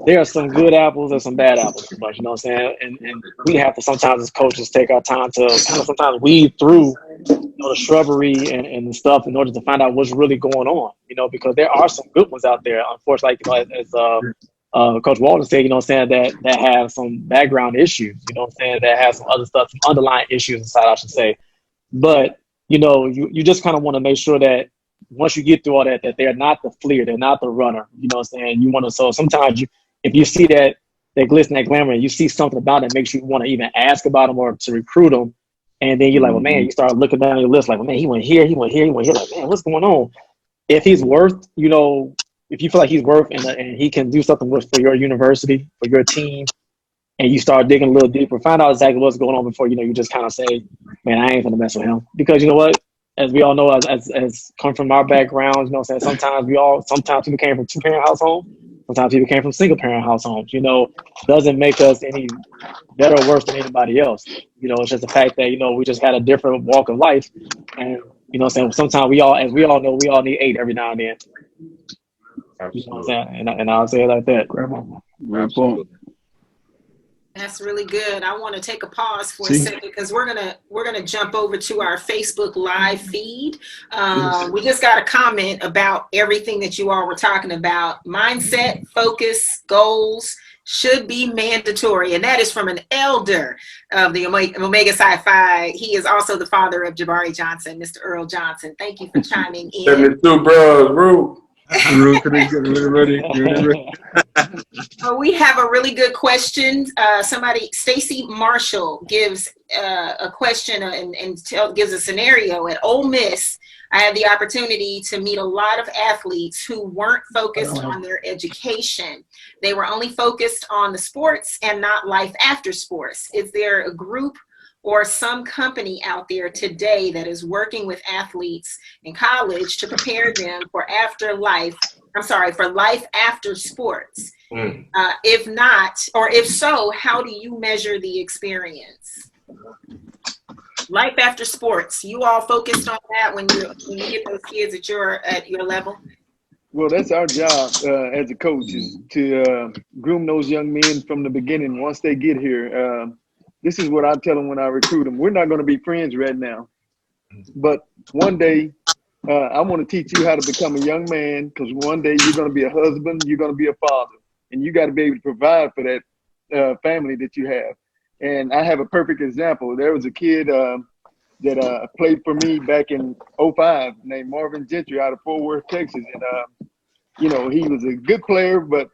there are some good apples and some bad apples, pretty much, and we have to sometimes as coaches take our time to kind of sometimes weed through, the shrubbery and the stuff in order to find out what's really going on, because there are some good ones out there. Unfortunately, as Coach Walden said, that have some background issues, that have some other stuff, some underlying issues inside, I should say. But, you just kind of want to make sure that once you get through all that they're not the fleer, they're not the runner, You want to, so sometimes if you see that glitz and that glamour, and you see something about it that makes you want to even ask about them or to recruit them. And then you're like, well, man, you start looking down your list, like, well, man, he went here, he went here, he went here. Like, man, what's going on? If he's worth, if you feel like he's worth and he can do something for your university, for your team, and you start digging a little deeper, find out exactly what's going on before, you just kind of say, man, I ain't gonna mess with him. Because you know what? As we all know, as come from our backgrounds, sometimes people came from 2-parent households. Sometimes people came from single-parent households. Doesn't make us any better or worse than anybody else. It's just the fact that, we just had a different walk of life. And, sometimes we all know, we all need 8 every now and then. And I'll say it like that. Great point. That's really good. I want to take a pause for a second because we're gonna jump over to our Facebook Live feed. We just got a comment about everything that you all were talking about: mindset, focus, goals, should be mandatory. And that is from an elder of the Omega Psi Phi. He is also the father of Jabari Johnson, Mr. Earl Johnson. Thank you for chiming in. 72 bros, Rue. We have a really good question. Stacy Marshall gives a question and gives a scenario. At Ole Miss, I had the opportunity to meet a lot of athletes who weren't focused on their education. They were only focused on the sports and not life after sports. Is there a group or some company out there today that is working with athletes in college to prepare them for life after sports? If not, or if so, how do you measure the experience? Life after sports. You all focused on that when you get those kids at your level? Well, that's our job as a coach, is to groom those young men from the beginning. Once they get here, this is what I tell them when I recruit them. We're not going to be friends right now, but one day I want to teach you how to become a young man, because one day you're going to be a husband, you're going to be a father, and you got to be able to provide for that family that you have. And I have a perfect example. There was a kid that played for me back in 2005 named Marvin Gentry out of Fort Worth, Texas. And, he was a good player, but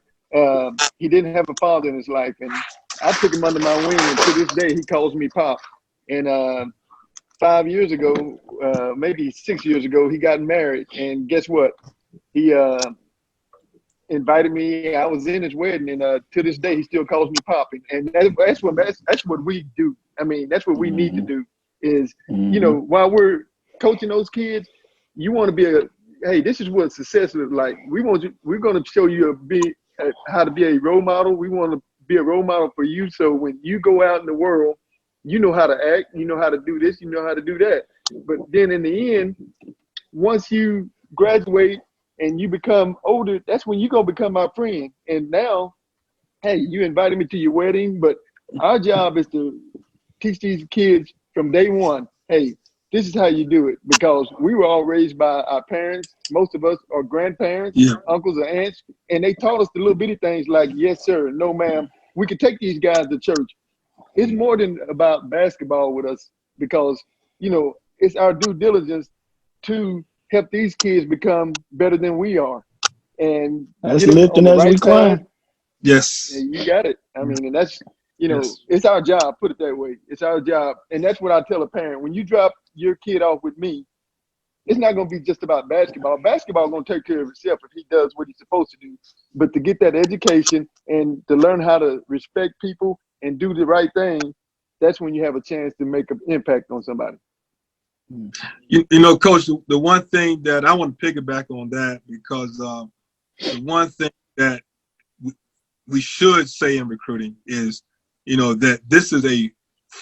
he didn't have a father in his life. And I took him under my wing, and to this day, he calls me Pop. And 5 years ago, maybe 6 years ago, he got married. And guess what? He invited me. I was in his wedding, and to this day, he still calls me Pop. And that's what we do. I mean, that's what we need to do is, while we're coaching those kids, you want to be hey, this is what success is like. We're going to show you how to be a role model. We want to be a role model for you. So when you go out in the world, you know how to act, you know how to do this, you know how to do that. But then in the end, once you graduate and you become older, that's when you're going to become my friend. And now, hey, you invited me to your wedding, but our job is to teach these kids from day one, hey, this is how you do it, because we were all raised by our parents. Most of us are grandparents, uncles or aunts, and they taught us the little bitty things like, yes, sir, no, ma'am. We could take these guys to church. It's more than about basketball with us, because, it's our due diligence to help these kids become better than we are. And that's lifting as we climb. Yes. You got it. I mean, and that's, it's our job, put it that way. It's our job. And that's what I tell a parent. When you drop your kid off with me, it's not going to be just about basketball. Basketball is going to take care of itself if he does what he's supposed to do. But to get that education and to learn how to respect people and do the right thing, that's when you have a chance to make an impact on somebody. Coach, the one thing that I want to piggyback on that, because the one thing that we should say in recruiting is, that this is a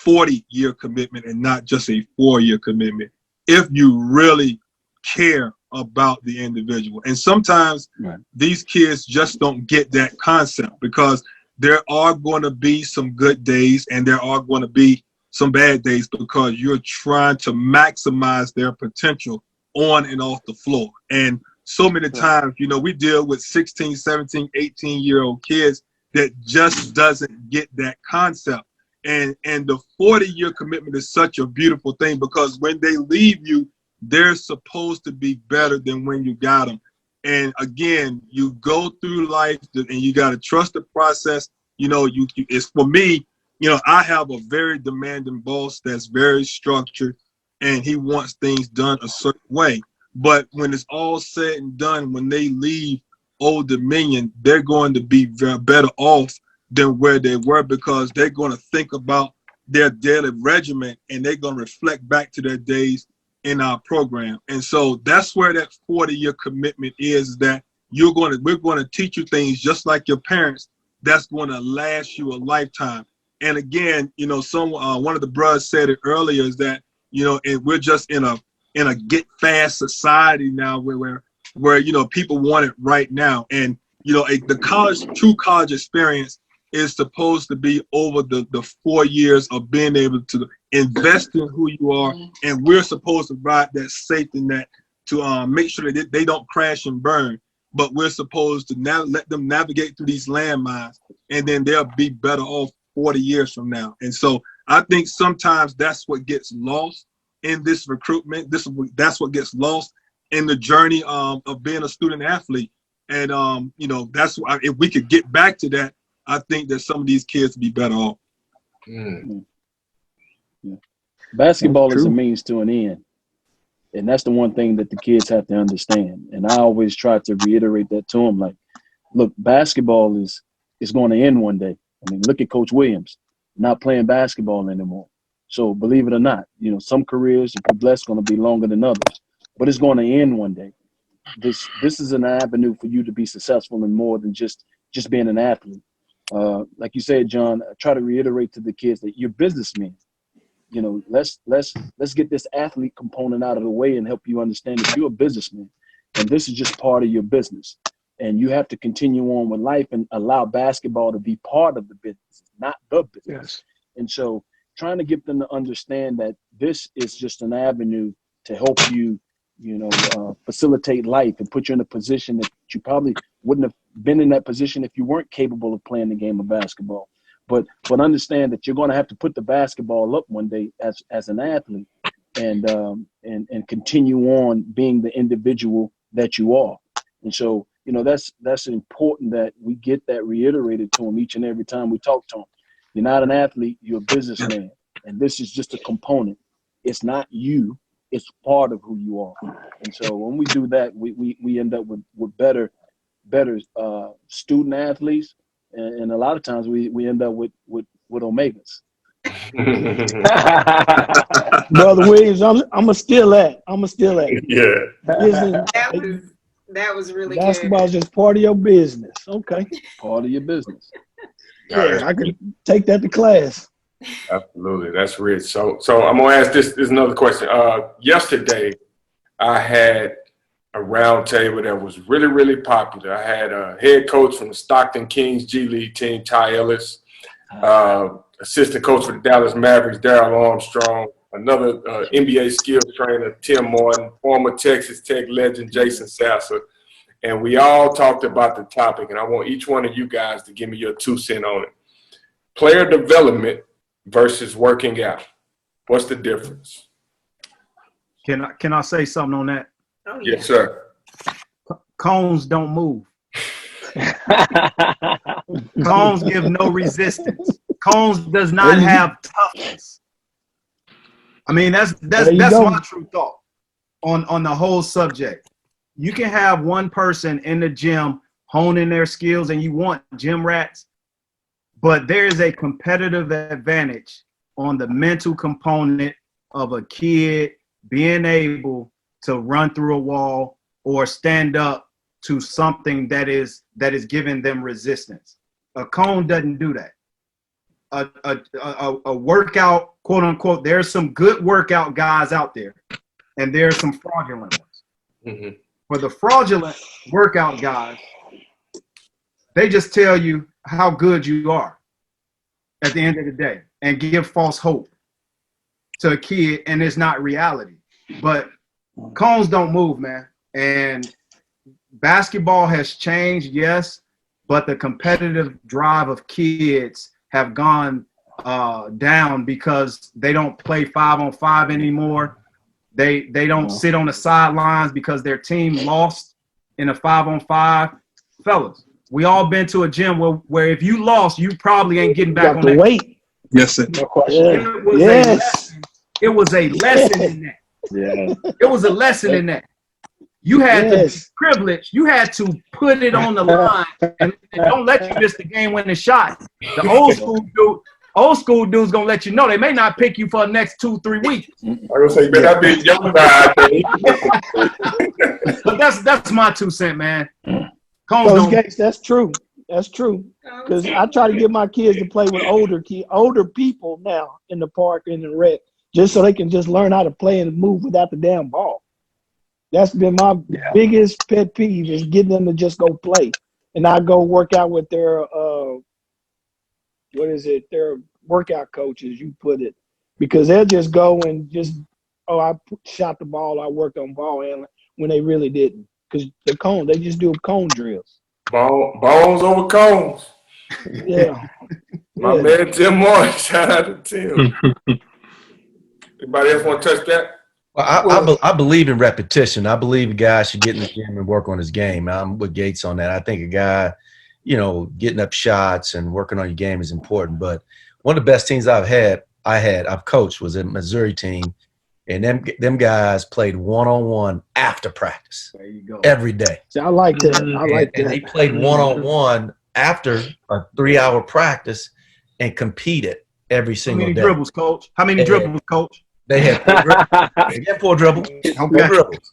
40-year commitment and not just a 4-year commitment, if you really care about the individual. And sometimes these kids just don't get that concept, because there are going to be some good days and there are going to be some bad days, because you're trying to maximize their potential on and off the floor. And so many times, we deal with 16, 17, 18-year-old kids that just doesn't get that concept. And the 40-year commitment is such a beautiful thing, because when they leave you, they're supposed to be better than when you got them. And again, you go through life and you got to trust the process. It's for me, I have a very demanding boss that's very structured, and he wants things done a certain way. But when it's all said and done, when they leave Old Dominion, they're going to be better off than where they were, because they're going to think about their daily regimen and they're going to reflect back to their days in our program. And so that's where that 40-year commitment is, that we're going to teach you things just like your parents that's going to last you a lifetime. And again, one of the brothers said it earlier, is that, and we're just in a get fast society now where people want it right now. And, the true college experience is supposed to be over the 4 years of being able to invest in who you are. And we're supposed to provide that safety net to make sure that they don't crash and burn. but we're supposed to now let them navigate through these landmines, and then they'll be better off 40 years from now. And so I think sometimes that's what gets lost in this recruitment. That's what gets lost in the journey of being a student athlete. And, that's why if we could get back to that, I think that some of these kids would be better off. Yeah. Basketball is a means to an end. And that's the one thing that the kids have to understand. And I always try to reiterate that to them. Like, look, basketball is going to end one day. I mean, look at Coach Williams, not playing basketball anymore. So believe it or not, some careers, if you're blessed, going to be longer than others. But it's going to end one day. This is an avenue for you to be successful in more than just being an athlete. Like you said, John, I try to reiterate to the kids that you're businessmen. Let's get this athlete component out of the way and help you understand that you're a businessman, and this is just part of your business. And you have to continue on with life and allow basketball to be part of the business, not the business. Yes. And so trying to get them to understand that this is just an avenue to help you, facilitate life and put you in a position that you probably wouldn't have been in that position if you weren't capable of playing the game of basketball. But understand that you're going to have to put the basketball up one day as an athlete and continue on being the individual that you are. And so, that's important that we get that reiterated to them each and every time we talk to them. You're not an athlete, you're a businessman. And this is just a component. It's not you, it's part of who you are. And so when we do that, we end up with better student athletes. And a lot of times we end up with omegas. Brother Williams, I'm gonna steal that. Yeah. Listen, that was really basketball is good. just part of your business. Okay. Part of your business. Yeah, I could take that to class. Absolutely, that's rich. So I'm gonna ask this another question. Yesterday, I had a roundtable that was really, really popular. I had a head coach from the Stockton Kings G League team, Ty Ellis, assistant coach for the Dallas Mavericks, Darryl Armstrong, another NBA skills trainer, Tim Morton, former Texas Tech legend, Jason Sasser. And we all talked about the topic, and I want each one of you guys to give me your 2 cents on it. Player development versus working out. What's the difference? Can I say something on that? Oh, yeah. Yes, sir. Cones don't move. Cones give no resistance. Cones does not have toughness. I mean, that's my true thought on the whole subject. You can have one person in the gym honing their skills and you want gym rats, but there is a competitive advantage on the mental component of a kid being able to run through a wall or stand up to something that is giving them resistance. A cone doesn't do that. A workout, quote unquote, there's some good workout guys out there, and there's some fraudulent ones. Mm-hmm. For the fraudulent workout guys, they just tell you how good you are at the end of the day and give false hope to a kid, and it's not reality. But cones don't move, man. And basketball has changed, yes, but the competitive drive of kids have gone down because they don't play 5-on-5 anymore. They don't sit on the sidelines because their team lost in a 5-on-5. Fellas, we all been to a gym where if you lost, you probably ain't getting back on that. Wait. Yes, sir. No question. It was a lesson in that. Yeah. It was a lesson in that. You had to be privileged. You had to put it on the line and don't let you miss the game-winning shot. The old school dude's gonna let you know they may not pick you for the next 2-3 weeks. I'm gonna say, but I be young guy. But that's my 2 cents, man. Coach Gates, that's true. That's true. Because I try to get my kids to play with older people now in the park and in the rec, just so they can just learn how to play and move without the damn ball. That's been my biggest pet peeve, is getting them to just go play. And I go work out with their their workout coaches, you put it. Because they'll just go and just, I shot the ball, I worked on ball handling, when they really didn't. because the cone, they just do cone drills. Bones over cones. Yeah. My man Tim Moore, shout out to Tim. Anybody else want to touch that? Well, I believe in repetition. I believe a guy should get in the gym and work on his game. I'm with Gates on that. I think a guy, getting up shots and working on your game is important. But one of the best teams I've coached was a Missouri team, and them guys played one-on-one after practice. There you go. Every day. See, I like that. And they played one-on-one after a 3-hour practice and competed every single day. How many dribbles, coach? How many dribbles, coach? They had 4 dribbles. 4 dribbles.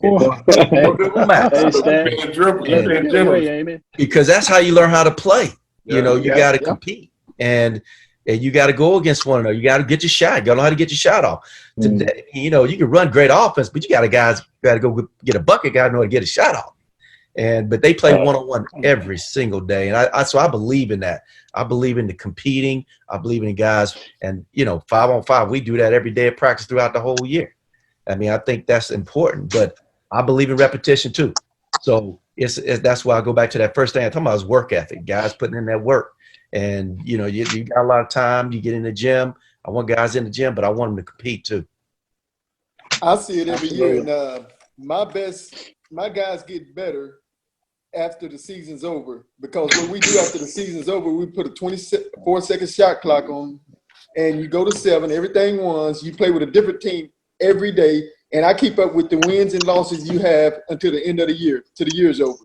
Because that's how you learn how to play. You got to compete. And you got to go against one another. You got to get your shot. You got to know how to get your shot off. Today, you can run great offense, but you got to go get a bucket. Got to know how to get a shot off. But they play one-on-one every single day, and so I believe in that. I believe in the competing. I believe in the guys, and 5-on-5. We do that every day at practice throughout the whole year. I mean, I think that's important, but I believe in repetition too. So that's why I go back to that first thing I'm talking about is work ethic. Guys putting in that work, and you got a lot of time. You get in the gym. I want guys in the gym, but I want them to compete too. I see it every year, and my guys get better after the season's over, because what we do after the season's over, we put a 24-second shot clock on, and you go to 7, everything wins. You play with a different team every day, and I keep up with the wins and losses you have until the end of the year, till the year's over.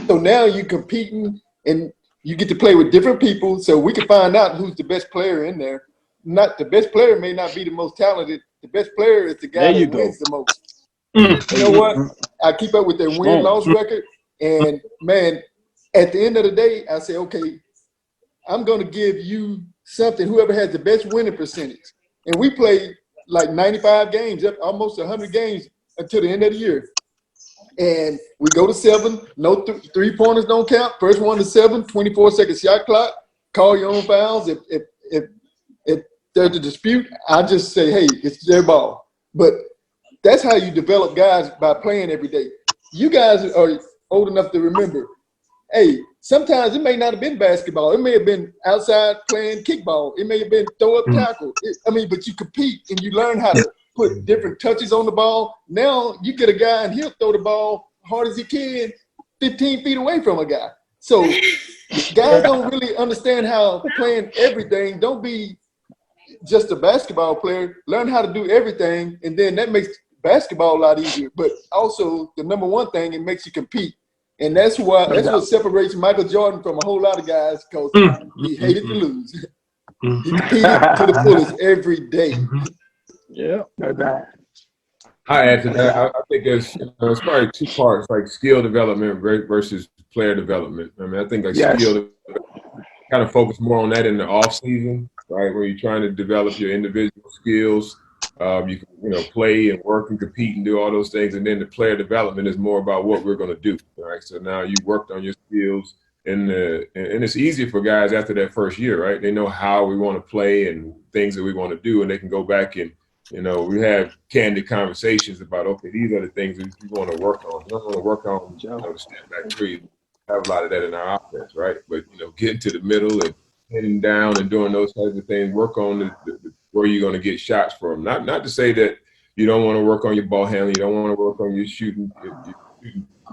So now you're competing, and you get to play with different people, so we can find out who's the best player in there. Not the best player may not be the most talented. The best player is the guy that wins the most. You know what? I keep up with their win-loss record. And man, at the end of the day, I say, okay, I'm going to give you something, whoever has the best winning percentage. And we play like 95 games, almost 100 games until the end of the year. And we go to 7, no three-pointers don't count. First one to 7, 24-second shot clock, call your own fouls. If there's a dispute, I just say, hey, it's their ball. But that's how you develop guys, by playing every day. You guys are old enough to remember, hey, sometimes it may not have been basketball. It may have been outside playing kickball. It may have been throw up tackle. But you compete and you learn how to put different touches on the ball. Now you get a guy and he'll throw the ball hard as he can 15 feet away from a guy. So guys don't really understand how playing everything. Don't be just a basketball player. Learn how to do everything, and then that makes basketball a lot easier. But also the number one thing, it makes you compete. And that's what separates Michael Jordan from a whole lot of guys, because he hated to lose. He competed to the fullest every day. Yeah, no doubt. I add to that. I think it's probably 2 parts, like skill development versus player development. I mean, I think skill kind of focus more on that in the off season, right? Where you're trying to develop your individual skills. You can play and work and compete and do all those things, and then the player development is more about what we're going to do. Right? So now you worked on your skills, and it's easier for guys after that first year, right? They know how we want to play and things that we want to do, and they can go back and we have candid conversations about, okay, these are the things that we want to work on. We don't want to work on step back three. Have a lot of that in our offense, right? But getting to the middle and hitting down and doing those types of things, work on the where you're going to get shots from. Not to say that you don't want to work on your ball handling, you don't want to work on your shooting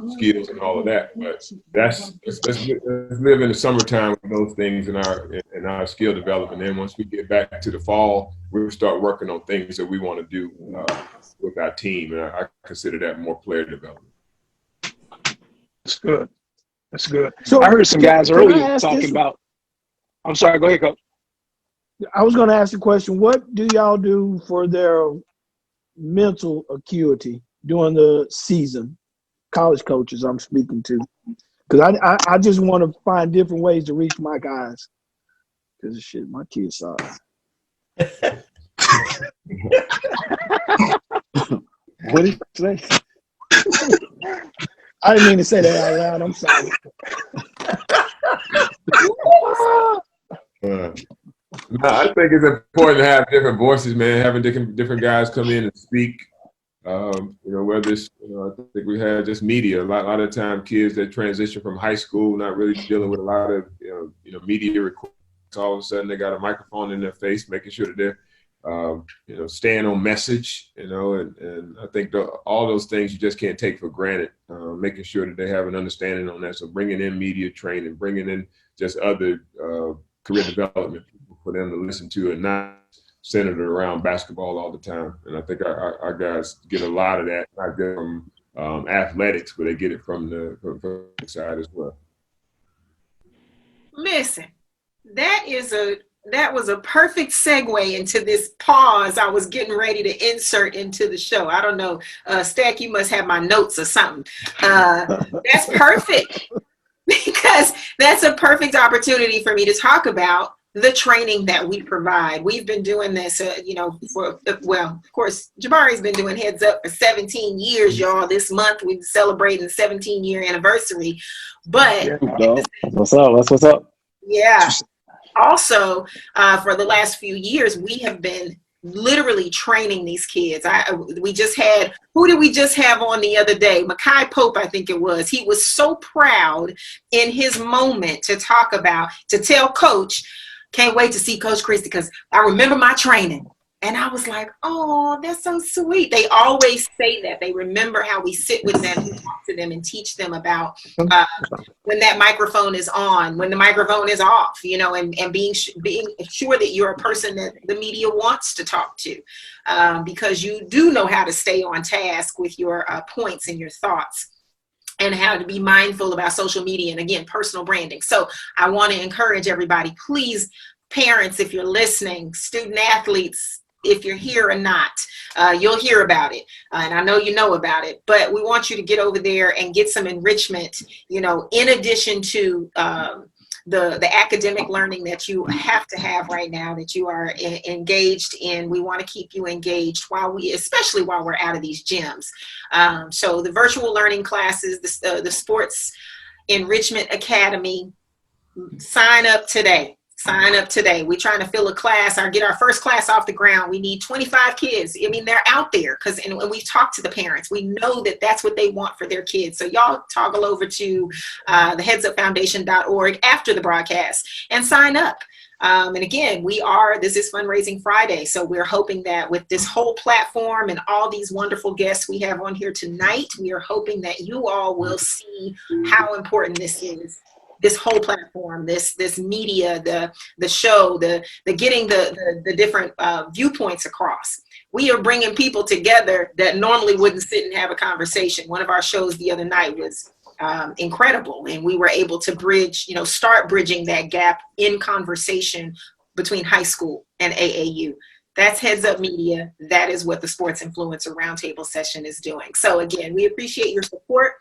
skills and all of that, but let's live in the summertime with those things in our skill development. And once we get back to the fall, we'll start working on things that we want to do with our team, and I consider that more player development. That's good. That's good. So I heard some guys earlier talking about. I'm sorry. Go ahead, Coach. I was going to ask the question, what do y'all do for their mental acuity during the season? College coaches I'm speaking to. Because I just want to find different ways to reach my guys. Because shit, my kids suck. What did you say? I didn't mean to say that out loud. I'm sorry. I think it's important to have different voices, man. Having different guys come in and speak Whether it's, I think we had just media. A lot of time kids that transition from high school, not really dealing with a lot of, media requirements. All of a sudden they got a microphone in their face, making sure that they're, staying on message, and I think all those things you just can't take for granted, making sure that they have an understanding on that. So bringing in media training, bringing in just other career development for them to listen to, and not centered around basketball all the time. And I think our guys get a lot of that, not just from athletics, but they get it from the side as well. Listen, that was a perfect segue into this pause I was getting ready to insert into the show. I don't know, Stack, you must have my notes or something. That's perfect, because that's a perfect opportunity for me to talk about the training that we provide. We've been doing this, of course, Jabari's been doing Heads Up for 17 years, y'all. This month we're celebrating the 17-year anniversary. But what's up? Yeah. Also, for the last few years, we have been literally training these kids. We just had, who did we just have on the other day? Makai Pope, I think it was. He was so proud in his moment to tell Coach, can't wait to see Coach Christie because I remember my training. And I was like, oh, that's so sweet. They always say that. They remember how we sit with them and talk to them and teach them about when that microphone is on, when the microphone is off, and being sure that you're a person that the media wants to talk to, because you do know how to stay on task with your points and your thoughts, and how to be mindful about social media and, again, personal branding. So I want to encourage everybody, please, parents, if you're listening, student athletes, if you're here or not, you'll hear about it. And I know you know about it, but we want you to get over there and get some enrichment, in addition to the academic learning that you have to have right now, that you are engaged in. We want to keep you engaged especially while we're out of these gyms. So the virtual learning classes, the Sports Enrichment Academy, sign up today. We're trying to fill a class, get our first class off the ground. We need 25 kids. I mean, they're out there and we've talked to the parents. We know that that's what they want for their kids. So y'all toggle over to the headsupfoundation.org after the broadcast and sign up. And again, this is Fundraising Friday. So we're hoping that with this whole platform and all these wonderful guests we have on here tonight, we are hoping that you all will see how important this is. This whole platform, this media, the show, the getting the different viewpoints across. We are bringing people together that normally wouldn't sit and have a conversation. One of our shows the other night was incredible, and we were able to start bridging that gap in conversation between high school and AAU. That's Heads Up Media. That is what the Sports Influencer Roundtable session is doing. So again, we appreciate your support.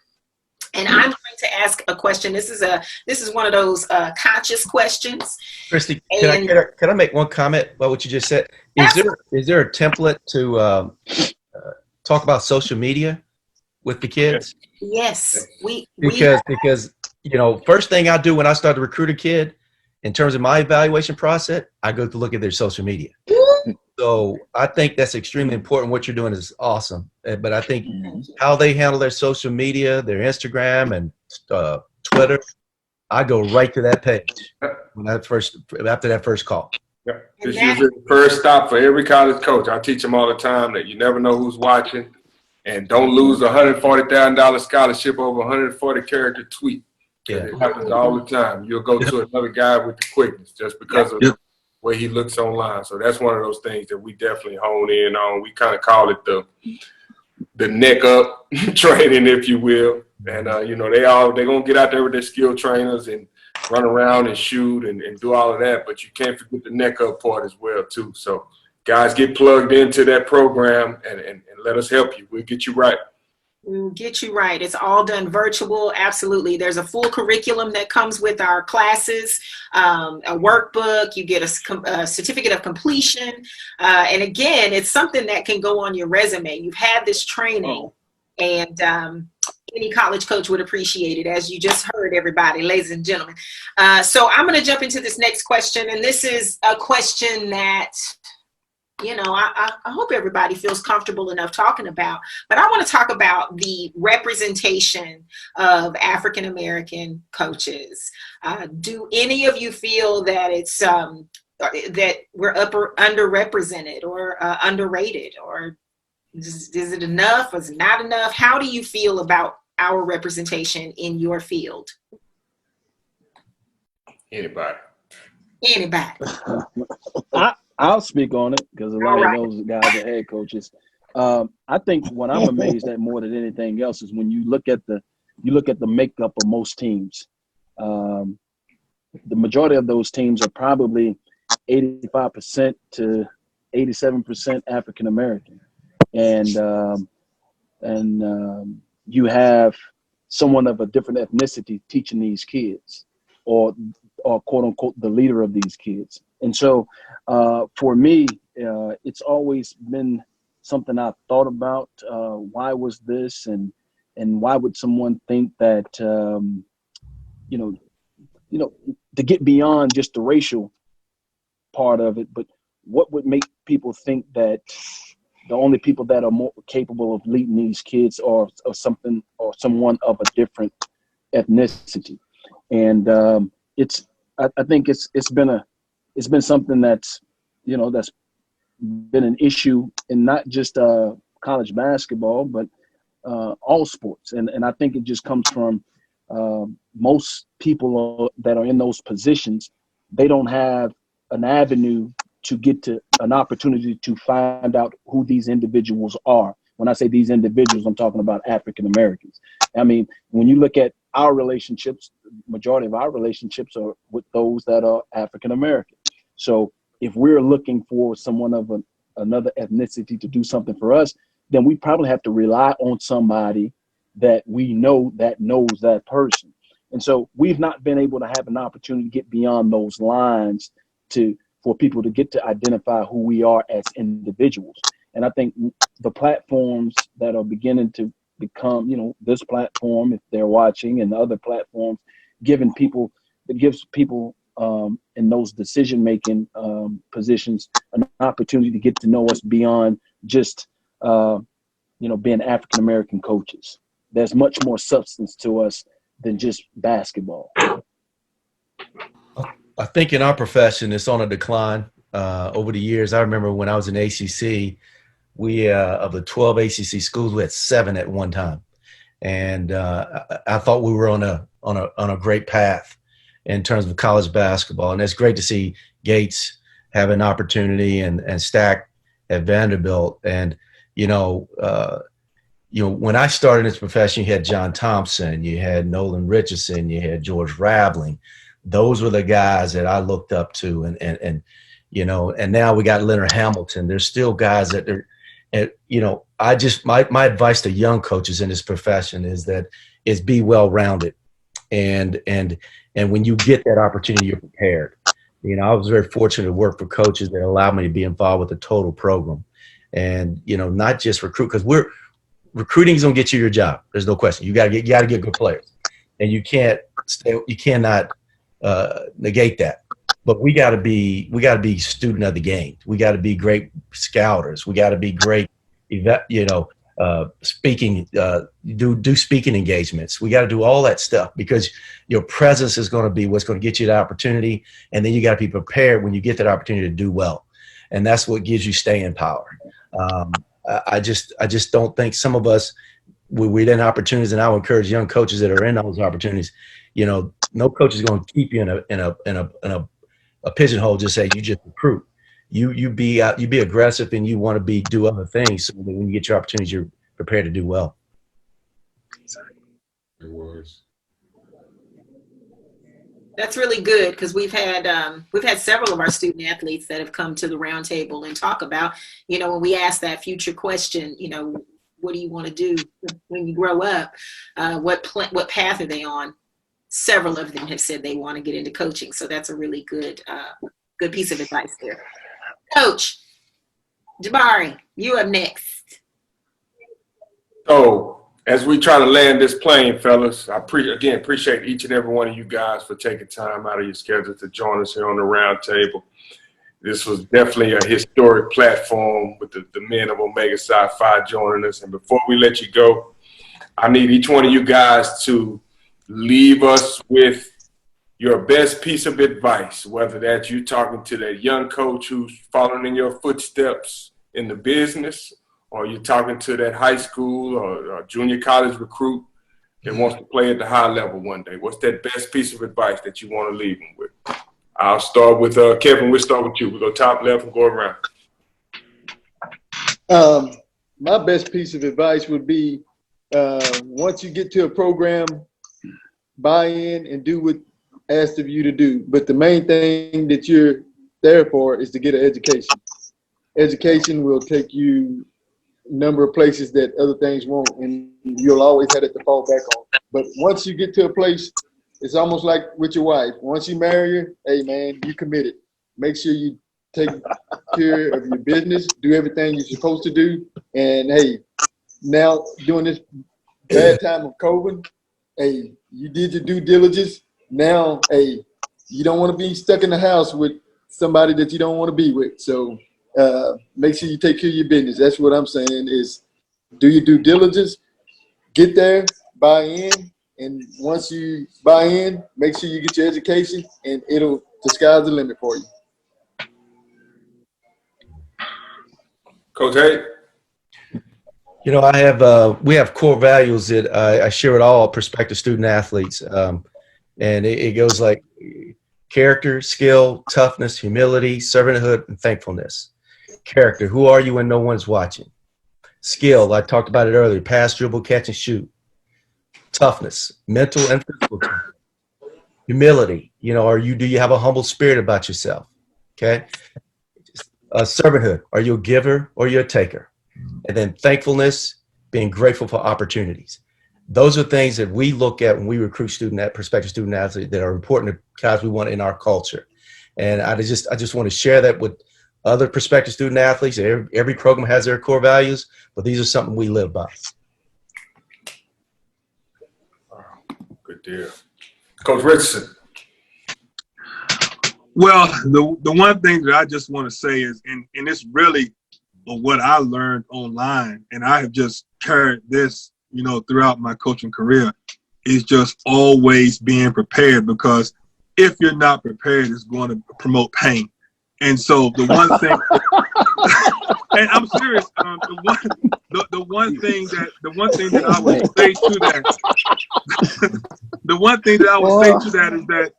And I'm going to ask a question. This is one of those conscious questions. Christy, can I make one comment about what you just said? Is there a template to talk about social media with the kids? Yes, because first thing I do when I start to recruit a kid, in terms of my evaluation process, I go to look at their social media. So I think that's extremely important. What you're doing is awesome. But I think how they handle their social media, their Instagram and Twitter, I go right to that page after that first call. Yeah. It's usually the first stop for every college coach. I teach them all the time that you never know who's watching, and don't lose a $140,000 scholarship over a 140-character tweet. Yeah. It happens all the time. You'll go to another guy with the quickness just because of the way he looks online. So that's one of those things that we definitely hone in on. We kind of call it the neck up training, if you will. And they're gonna get out there with their skill trainers and run around and shoot and do all of that, but you can't forget the neck up part as well too. So guys, get plugged into that program and let us help you. We'll get you right. We'll get you right. It's all done virtual. Absolutely. There's a full curriculum that comes with our classes, a workbook. You get a certificate of completion. And again, it's something that can go on your resume. You've had this training, and any college coach would appreciate it, as you just heard, everybody, ladies and gentlemen. So I'm going to jump into this next question. And this is a question that you know, I hope everybody feels comfortable enough talking about. But I want to talk about the representation of African American coaches. Do any of you feel that it's that we're underrepresented or underrated, or is it enough? Is it not enough? How do you feel about our representation in your field? Anybody? I'll speak on it because a lot All right. of those guys are head coaches. I think what I'm amazed at more than anything else is when you look at the makeup of most teams. The majority of those teams are probably 85% to 87% African American, and you have someone of a different ethnicity teaching these kids, or quote unquote the leader of these kids. And so for me, it's always been something I've thought about. Why was this, and why would someone think that you know, to get beyond just the racial part of it, but what would make people think that the only people that are more capable of leading these kids are something or someone of a different ethnicity? And I think it's been something that's, you know, that's been an issue in not just college basketball, but all sports. And I think it just comes from most people that are in those positions. They don't have an avenue to get to an opportunity to find out who these individuals are. When I say these individuals, I'm talking about African Americans. I mean, when you look at our relationships, majority of our relationships are with those that are African American. So if we're looking for someone of another ethnicity to do something for us, then we probably have to rely on somebody that we know that knows that person. And so we've not been able to have an opportunity to get beyond those lines for people to get to identify who we are as individuals. And I think the platforms that are beginning to become, you know, this platform, if they're watching, and other platforms, gives people in those decision-making positions an opportunity to get to know us beyond just, you know, being African-American coaches. There's much more substance to us than just basketball. I think in our profession, it's on a decline over the years. I remember when I was in ACC, we of the 12 ACC schools, we had 7 at one time, and I thought we were on a great path in terms of college basketball. And it's great to see Gates have an opportunity and Stack at Vanderbilt. And you know, when I started in this profession, you had John Thompson, you had Nolan Richardson, you had George Raveling. Those were the guys that I looked up to, and you know, and now we got Leonard Hamilton. There's still guys that are, and you know, I just my advice to young coaches in this profession is be well-rounded, and when you get that opportunity, you're prepared. You know, I was very fortunate to work for coaches that allowed me to be involved with the total program, and you know, not just recruit, because recruiting is gonna get you your job. There's no question. You gotta get good players, and you cannot negate that. But we got to be student of the game. We got to be great scouters. We got to be great, speaking, do speaking engagements. We got to do all that stuff, because your presence is going to be what's going to get you the opportunity. And then you got to be prepared when you get that opportunity to do well. And that's what gives you staying power. I just don't think some of us, we're in opportunities, and I would encourage young coaches that are in those opportunities. You know, no coach is going to keep you in a pigeonhole. Just say you just recruit. You be aggressive, and you want to do other things, so that when you get your opportunities, you're prepared to do well. It was. That's really good, because we've had several of our student athletes that have come to the roundtable and talk about, you know, when we ask that future question, you know, what do you want to do when you grow up? What path are they on? Several of them have said they want to get into coaching. So that's a really good piece of advice there. Coach Jabari, you up next. So as we try to land this plane, fellas, I appreciate each and every one of you guys for taking time out of your schedule to join us here on the round table. This was definitely a historic platform with the men of Omega Psi Phi joining us. And before we let you go, I need each one of you guys to leave us with your best piece of advice, whether that's you talking to that young coach who's following in your footsteps in the business, or you're talking to that high school or junior college recruit that wants to play at the high level one day. What's that best piece of advice that you want to leave them with? I'll start with Kevin. We'll start with you. We'll go top left and go around. My best piece of advice would be once you get to a program, buy in and do what asked of you to do. But the main thing that you're there for is to get an education. Education will take you a number of places that other things won't, and you'll always have it to fall back on. But once you get to a place, it's almost like with your wife. Once you marry her, hey man, you committed. Make sure you take care of your business, do everything you're supposed to do. And hey, now during this bad time of COVID, hey, you did your due diligence. Now, hey, you don't want to be stuck in the house with somebody that you don't want to be with. So make sure you take care of your business. That's what I'm saying is do your due diligence, get there, buy in, and once you buy in, make sure you get your education, and the sky's the limit for you. Coach Haith? You know, we have core values that I share with all prospective student athletes. And it goes like character, skill, toughness, humility, servanthood, and thankfulness. Character, who are you when no one's watching? Skill, I talked about it earlier, pass, dribble, catch, and shoot. Toughness, mental and physical. Humility, you know, do you have a humble spirit about yourself? Okay. Servanthood, are you a giver or are you a taker? And then thankfulness, being grateful for opportunities. Those are things that we look at when we recruit prospective student athletes that are important to guys we want in our culture. And I just want to share that with other prospective student athletes. Every program has their core values, but these are something we live by. Good deal. Coach Richardson. Well, the one thing that I just want to say is, and it's really what I learned online, and I have just carried this, you know, throughout my coaching career, is just always being prepared, because if you're not prepared, it's going to promote pain. And so the one thing, and I'm serious, the one thing that I would say to that, the one thing that I would say to that is that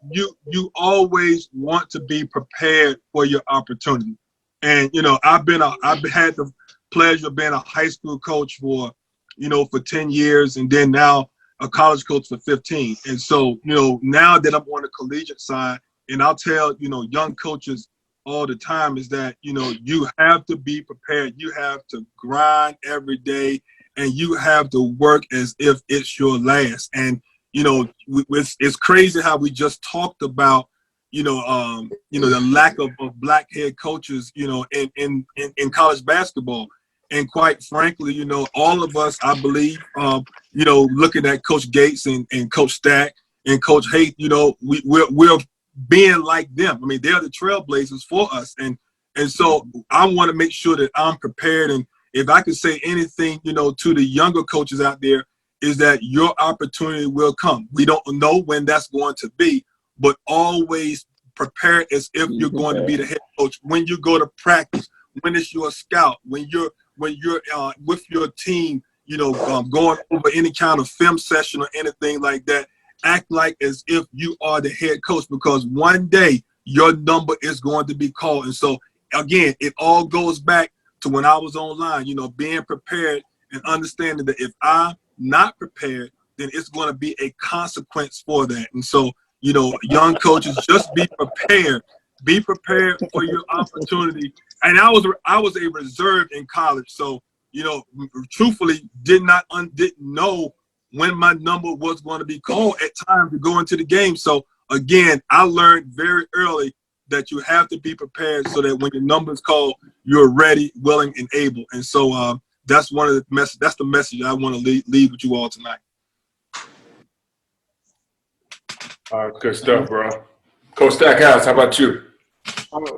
you always want to be prepared for your opportunity. And you know, I've had the pleasure of being a high school coach for 10 years, and then now a college coach for 15. And so, you know, now that I'm on the collegiate side, and I'll tell, young coaches all the time is that, you have to be prepared. You have to grind every day, and you have to work as if it's your last. And, it's crazy how we just talked about, the lack of black head coaches, in college basketball. And quite frankly, all of us, I believe, looking at Coach Gates and Coach Stack and Coach Haith, we're being like them. I mean, they're the trailblazers for us. And so I want to make sure that I'm prepared. And if I could say anything, to the younger coaches out there, is that your opportunity will come. We don't know when that's going to be, but always prepare as if you're going to be the head coach. When you go to practice, when it's your scout, when you're with your team, going over any kind of film session or anything like that, act like as if you are the head coach, because one day your number is going to be called. And so, again, it all goes back to when I was online, being prepared and understanding that if I'm not prepared, then it's going to be a consequence for that. And so, young coaches, just be prepared. Be prepared for your opportunity. And I was a reserve in college, so truthfully didn't know when my number was going to be called at times to go into the game. So again, I learned very early that you have to be prepared so that when your number is called, you're ready, willing, and able. And so that's the message I want to leave with you all tonight. Good stuff, bro. Coach Stackhouse, how about you?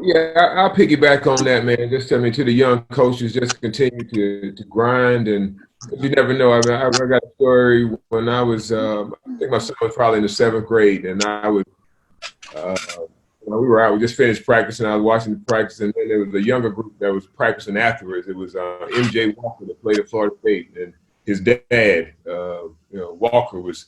Yeah, I'll piggyback on that, man. Just I mean, to the young coaches, just continue to grind, and you never know. I mean, I got a story when I was, I think my son was probably in the 7th grade, and I was, we were out. We just finished practicing. I was watching the practice, and then there was a younger group that was practicing afterwards. It was M.J. Walker that played at Florida State, and his dad, Walker was.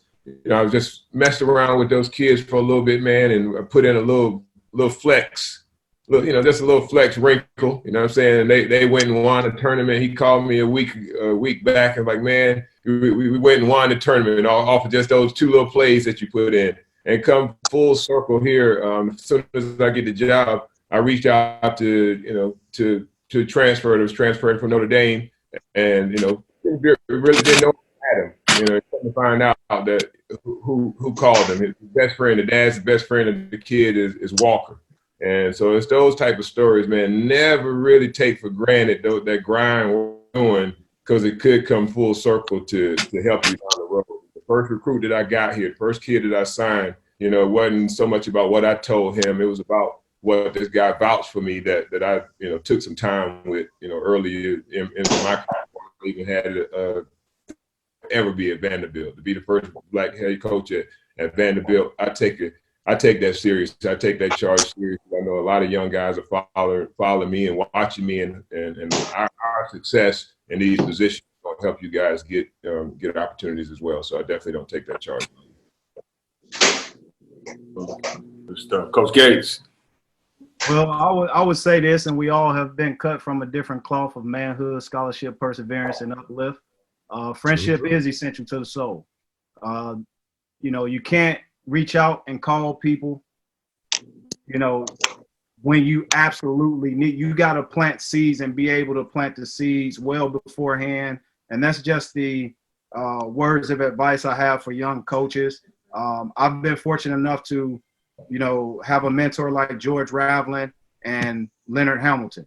I was just messing around with those kids for a little bit, man, and I put in a little flex. Just a little flex wrinkle, you know what I'm saying? And they went and won a tournament. He called me a week back and like, man, we went and won the tournament off of just those 2 little plays that you put in. And come full circle here, as soon as I get the job, I reached out to transfer. It was transferred from Notre Dame, and really didn't know Adam. Come to find out that who called him. His best friend, the dad's best friend of the kid is Walker. And so it's those type of stories, man. Never really take for granted that grind we're doing, because it could come full circle to help you down the road. The first recruit that I got here, the first kid that I signed, it wasn't so much about what I told him. It was about what this guy vouched for me that I took some time with, early in my career. I even had to ever be at Vanderbilt, to be the first black head coach at Vanderbilt. I take that serious. I take that charge serious. I know a lot of young guys are following me and watching me, and our success in these positions will help you guys get opportunities as well. So I definitely don't take that charge. Good stuff. Coach Gates. Well, I would say this, and we all have been cut from a different cloth of manhood, scholarship, perseverance, and uplift. Friendship is essential to the soul. You can't reach out and call people, when you absolutely need. You got to plant seeds and be able to plant the seeds well beforehand. And that's just the words of advice I have for young coaches. I've been fortunate enough to, have a mentor like George Raveling and Leonard Hamilton.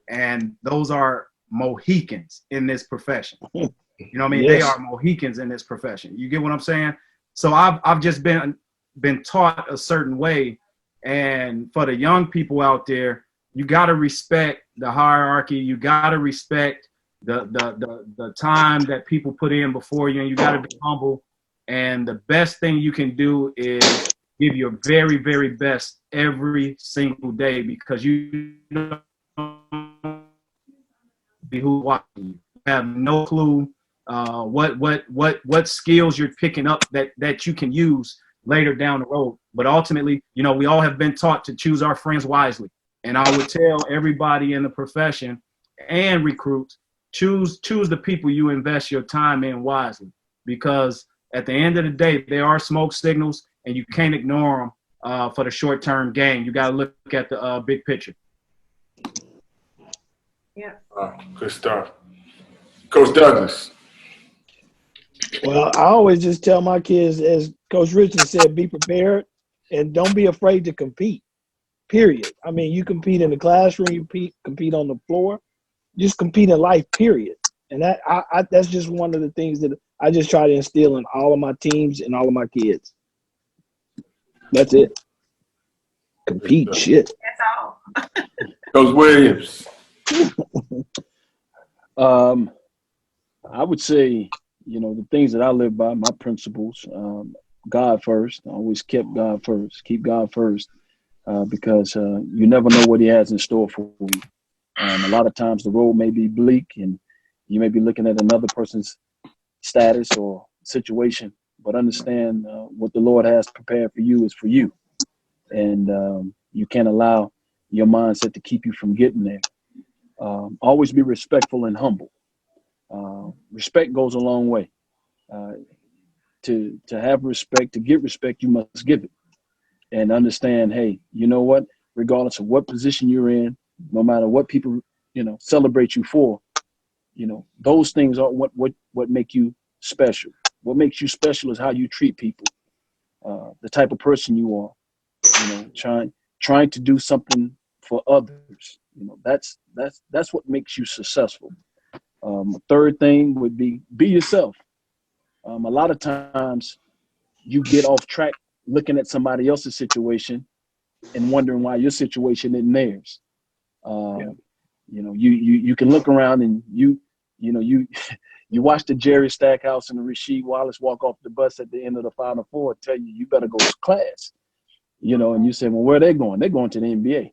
And those are Mohicans in this profession. You know what I mean? Yes. They are Mohicans in this profession. You get what I'm saying? So I've just been taught a certain way. And for the young people out there, you got to respect the hierarchy. You got to respect the time that people put in before you, and you got to be humble. And the best thing you can do is give your very, very best every single day, because you know who's watching you. You have no clue what skills you're picking up that you can use later down the road. But ultimately, we all have been taught to choose our friends wisely. And I would tell everybody in the profession and recruits, choose the people you invest your time in wisely, because at the end of the day, there are smoke signals and you can't ignore them for the short-term gain. You got to look at the big picture. Yeah. Good stuff. Coach Douglas. Well, I always just tell my kids, as Coach Richard said, be prepared and don't be afraid to compete, period. I mean, you compete in the classroom, you compete on the floor, just compete in life, period. And that's just one of the things that I just try to instill in all of my teams and all of my kids. That's it. Compete, shit. That's all. Coach Williams. I would say, the things that I live by, my principles, God first. I always kept God first. Keep God first, because you never know what He has in store for you. A lot of times the road may be bleak, and you may be looking at another person's status or situation, but understand what the Lord has prepared for you is for you, and you can't allow your mindset to keep you from getting there. Always be respectful and humble. Respect goes a long way. To have respect, to get respect, you must give it. And understand, hey, you know what? Regardless of what position you're in, no matter what people, celebrate you for, those things are what make you special. What makes you special is how you treat people, the type of person you are, trying to do something for others. That's what makes you successful. Third thing would be yourself. A lot of times you get off track looking at somebody else's situation and wondering why your situation isn't theirs. You know, you can look around and you watch the Jerry Stackhouse and the Rasheed Wallace walk off the bus at the end of the Final Four and tell you better go to class. You know, and you say, well, where are they going? They're going to the NBA.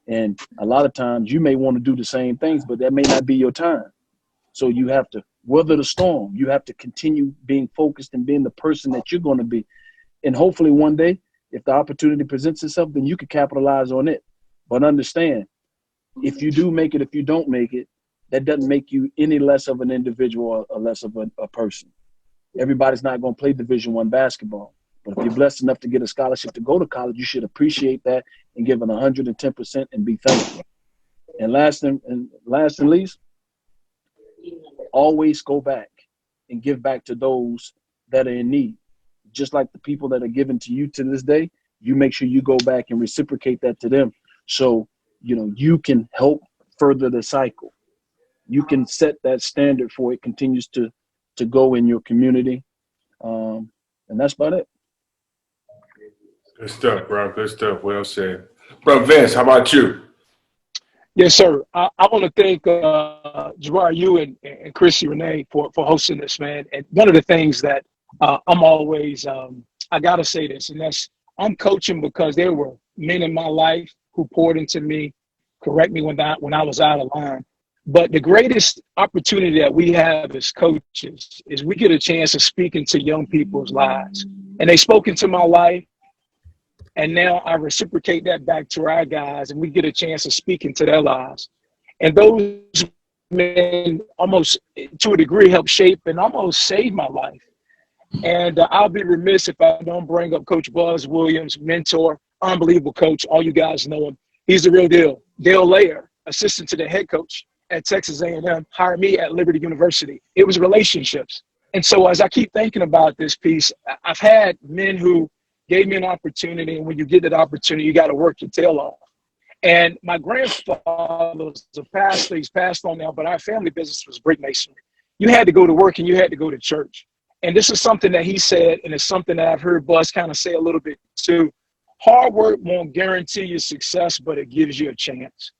And a lot of times you may want to do the same things, but that may not be your time. So you have to weather the storm. You have to continue being focused and being the person that you're going to be. And hopefully one day, if the opportunity presents itself, then you can capitalize on it. But understand, if you do make it, if you don't make it, that doesn't make you any less of an individual or less of a person. Everybody's not going to play Division I basketball. But if you're blessed enough to get a scholarship to go to college, you should appreciate that and give it 110% and be thankful. And last and least, always go back and give back to those that are in need. Just like the people that are given to you to this day, you make sure you go back and reciprocate that to them. So, you know, you can help further the cycle. You can set that standard for it continues to go in your community. And that's about it. Good stuff, bro. Good stuff. Well said. Bro, Vince, how about you? Yes, sir. I want to thank Jabbar, you and Chrissy Renee for hosting this, man. And one of the things that I'm always, I got to say this, and that's I'm coaching because there were men in my life who poured into me, correct me when I was out of line. But the greatest opportunity that we have as coaches is we get a chance of speaking to young people's lives. And they spoke into my life. And now I reciprocate that back to our guys, and we get a chance of speaking to their lives. And those men almost, to a degree, help shape and almost save my life. And I'll be remiss if I don't bring up Coach Buzz Williams, mentor, unbelievable coach. All you guys know him. He's the real deal. Dale Layer, assistant to the head coach at Texas A&M, hired me at Liberty University. It was relationships. And so as I keep thinking about this piece, I've had men who gave me an opportunity, and when you get that opportunity, you got to work your tail off. And my grandfather was a pastor. He's passed on now, but our family business was brick masonry. You had to go to work and you had to go to church. And this is something that he said, and it's something that I've heard Buzz kind of say a little bit too. Hard work won't guarantee you success, but it gives you a chance.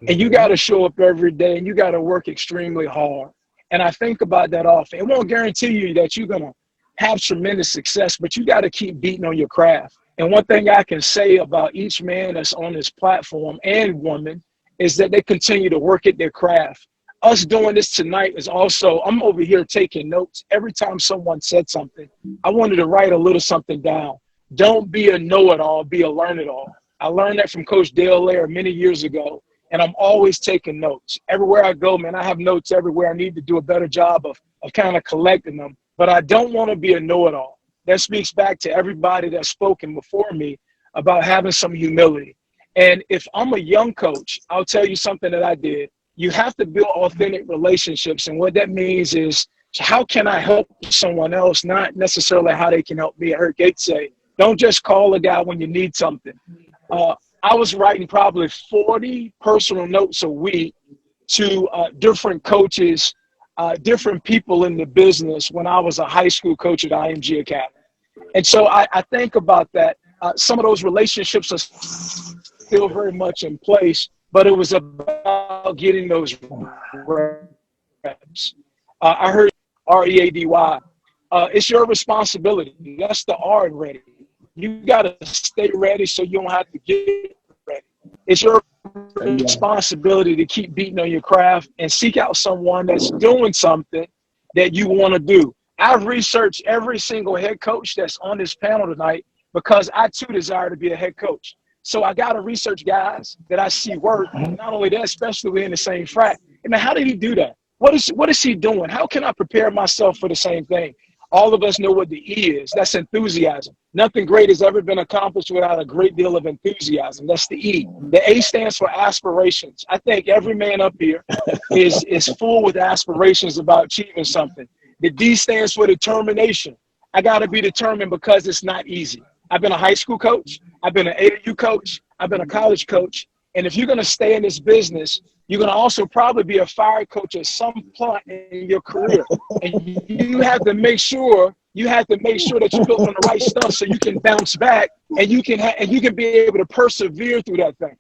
And you got to show up every day, and you got to work extremely hard. And I think about that often. It won't guarantee you that you're going to have tremendous success, but you got to keep beating on your craft. And one thing I can say about each man that's on this platform and woman is that they continue to work at their craft. Us doing this tonight is also, I'm over here taking notes. Every time someone said something, I wanted to write a little something down. Don't be a know-it-all, be a learn-it-all. I learned that from Coach Dale Layer many years ago, and I'm always taking notes. Everywhere I go, man, I have notes everywhere. I need to do a better job of kind of collecting them. But I don't want to be a know-it-all. That speaks back to everybody that's spoken before me about having some humility. And if I'm a young coach, I'll tell you something that I did. You have to build authentic relationships. And what that means is, how can I help someone else, not necessarily how they can help me. I heard Gates say, don't just call a guy when you need something. I was writing probably 40 personal notes a week to different coaches, different people in the business when I was a high school coach at IMG Academy. And so I think about that. Some of those relationships are still very much in place, but it was about getting those reps. I heard READY. It's your responsibility. That's the R in ready. You got to stay ready so you don't have to get ready. It's your responsibility to keep beating on your craft and seek out someone that's doing something that you want to do. I've researched every single head coach that's on this panel tonight because I too desire to be a head coach. So I got to research guys that I see work. Not only that, especially we're in the same frat. I mean, how did he do that? What is he doing? How can I prepare myself for the same thing? All of us know what the E is. That's enthusiasm. Nothing great has ever been accomplished without a great deal of enthusiasm. That's the E. The A stands for aspirations. I think every man up here is full with aspirations about achieving something. The D stands for determination. I got to be determined because it's not easy. I've been a high school coach. I've been an AAU coach. I've been a college coach. And if you're going to stay in this business, you're going to also probably be a fire coach at some point in your career. And you have to make sure You have to make sure that you're built on the right stuff so you can bounce back and you can be able to persevere through that thing.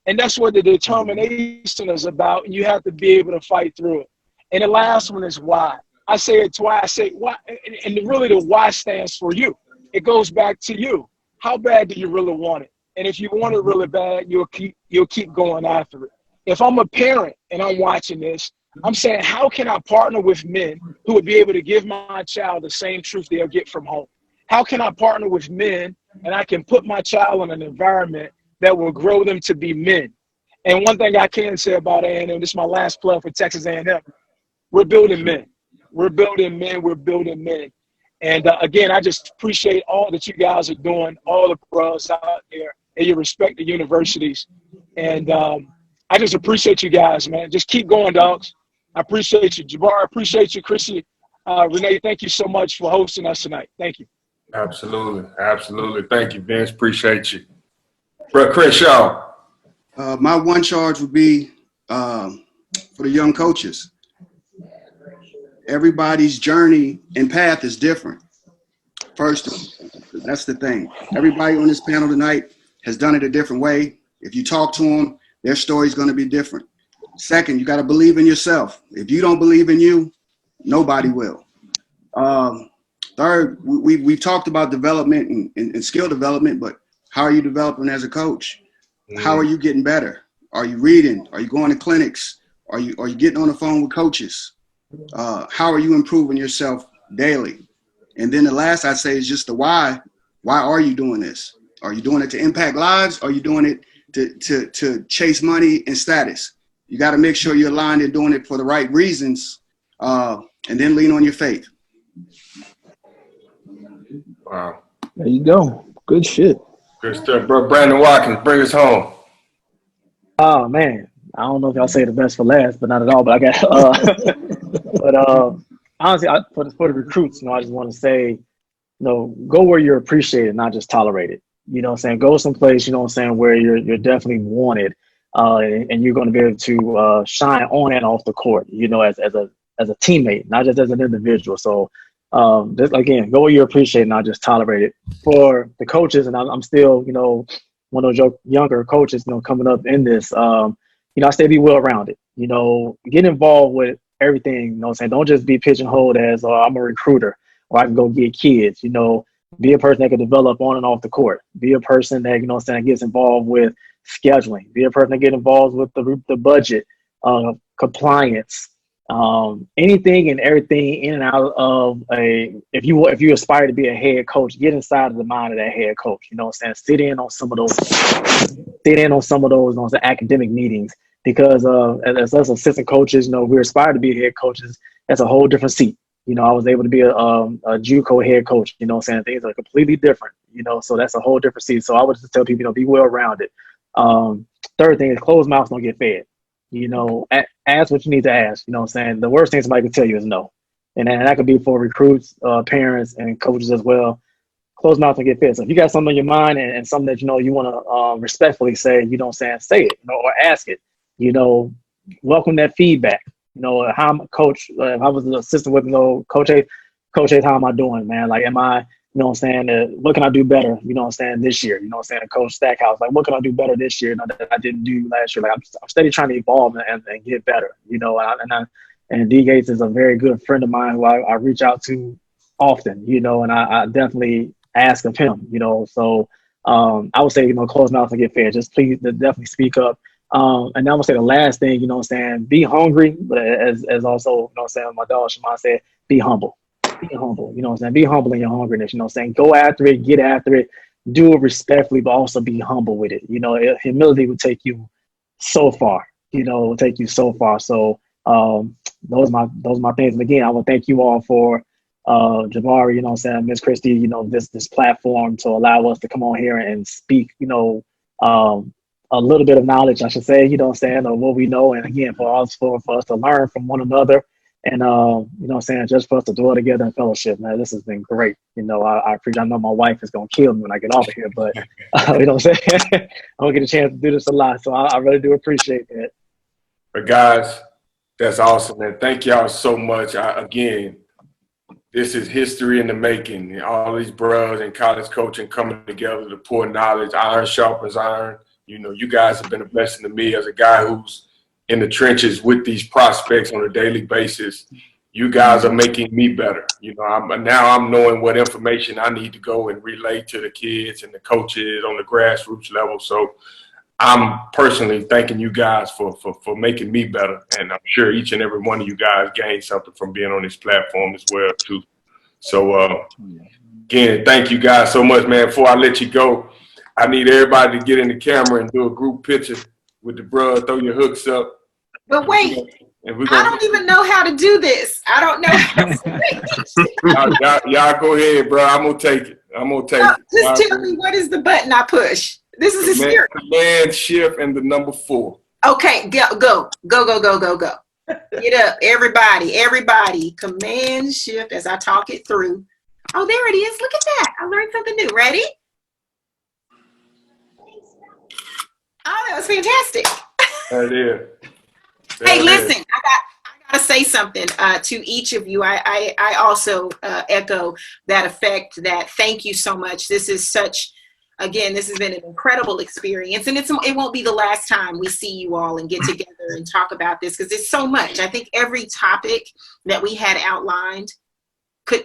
And that's what the determination is about. And you have to be able to fight through it. And the last one is why. I say it twice. I say why, and really the why stands for you. It goes back to you. How bad do you really want it? And if you want it really bad, you'll keep going after it. If I'm a parent and I'm watching this, I'm saying, how can I partner with men who would be able to give my child the same truth they'll get from home? How can I partner with men and I can put my child in an environment that will grow them to be men? And one thing I can say about A&M, this is my last plug for Texas A&M, we're building men. We're building men. We're building men. And again, I just appreciate all that you guys are doing, all the pros out there in your respective universities. And I just appreciate you guys, man. Just keep going, dogs. I appreciate you. Jabbar, I appreciate you. Chrissy, Renee, thank you so much for hosting us tonight. Thank you. Absolutely. Absolutely. Thank you, Vince. Appreciate you. Brother Crenshaw. My one charge would be for the young coaches. Everybody's journey and path is different. First, that's the thing. Everybody on this panel tonight has done it a different way. If you talk to them, their story is going to be different. Second, you got to believe in yourself. If you don't believe in you, nobody will. Third, we've talked about development and skill development, but how are you developing as a coach? How are you getting better? Are you reading? Are you going to clinics? Are you getting on the phone with coaches? How are you improving yourself daily? And then the last I'd say is just the why. Why are you doing this? Are you doing it to impact lives? Or are you doing it to chase money and status? You got to make sure you're aligned and doing it for the right reasons, and then lean on your faith. Wow. There you go. Good shit. Good stuff, bro. Brandon Watkins, bring us home. Oh man, I don't know if y'all say the best for last, but not at all. But I got, honestly, for the recruits, I just want to say, go where you're appreciated, not just tolerated. You know what I'm saying? Go someplace, where you're definitely wanted, and you're going to be able to shine on and off the court, as a teammate, not just as an individual. So, just again, go where you're appreciated, not just tolerated. For the coaches, and I'm still, one of those younger coaches, coming up in this, I say be well-rounded, get involved with everything, don't just be pigeonholed as, I'm a recruiter, or I can go get kids, be a person that can develop on and off the court, be a person that, gets involved with scheduling, be a person that get involved with the budget, compliance, anything and everything in and out of if you aspire to be a head coach, get inside of the mind of that head coach, sit in on some of those academic meetings, because as us assistant coaches, we aspire to be head coaches. That's a whole different seat. I was able to be a JUCO head coach, things are completely different, so that's a whole different seat. So I would just tell people, be well-rounded. Third thing is closed mouths don't get fed. Ask what you need to ask. The worst thing somebody can tell you is no. And that could be for recruits, parents, and coaches as well. Closed mouth don't get fed. So if you got something on your mind and something that, you want to respectfully say, say it, or ask it, welcome that feedback. How I'm a coach, if I was an assistant with, Coach Haith, how am I doing, man? Like, am I, what can I do better, this year? Coach Stackhouse, like, what can I do better this year that I didn't do last year? Like, I'm steady trying to evolve and get better, and D Gates is a very good friend of mine who I reach out to often, and I definitely ask of him, so I would say, close mouth and get fed. Just please definitely speak up. And I would say the last thing, be hungry, but as also, my dog Shammond said, be humble. Be humble, be humble in your hungriness, go after it, get after it, do it respectfully, but also be humble with it. Humility will take you so far, will take you so far. So those are my things. And again, I want to thank you all for Jabari, Miss Christie, this platform to allow us to come on here and speak, a little bit of knowledge, I should say, of what we know. And again, for us to learn from one another and, just for us to dwell together in fellowship, man, this has been great. I appreciate, I know my wife is going to kill me when I get off of here, but, I don't get a chance to do this a lot. So I really do appreciate that. But guys, that's awesome, man. Thank y'all so much. Again, this is history in the making. All these bros and college coaching coming together to pour knowledge. Iron sharpens iron. You know, you guys have been a blessing to me as a guy who's in the trenches with these prospects on a daily basis. You guys are making me better. You know, now I'm knowing what information I need to go and relay to the kids and the coaches on the grassroots level. So I'm personally thanking you guys for making me better. And I'm sure each and every one of you guys gained something from being on this platform as well, too. So, again, thank you guys so much, man. Before I let you go, I need everybody to get in the camera and do a group picture with the bruh. Throw your hooks up. But wait, I don't even know how to do this. I don't know how to y'all go ahead, bro. I'm going to take it. Just tell me, what is the button I push? This is a spirit. Command, shift, and the number 4. Okay, go. Get up, everybody. Command, shift as I talk it through. Oh, there it is. Look at that. I learned something new. Ready? Oh, that was fantastic. That is. Hey, listen, I gotta say something to each of you. I also echo that effect. That thank you so much. This is such. Again, this has been an incredible experience, and it won't be the last time we see you all and get together and talk about this, because it's so much. I think every topic that we had outlined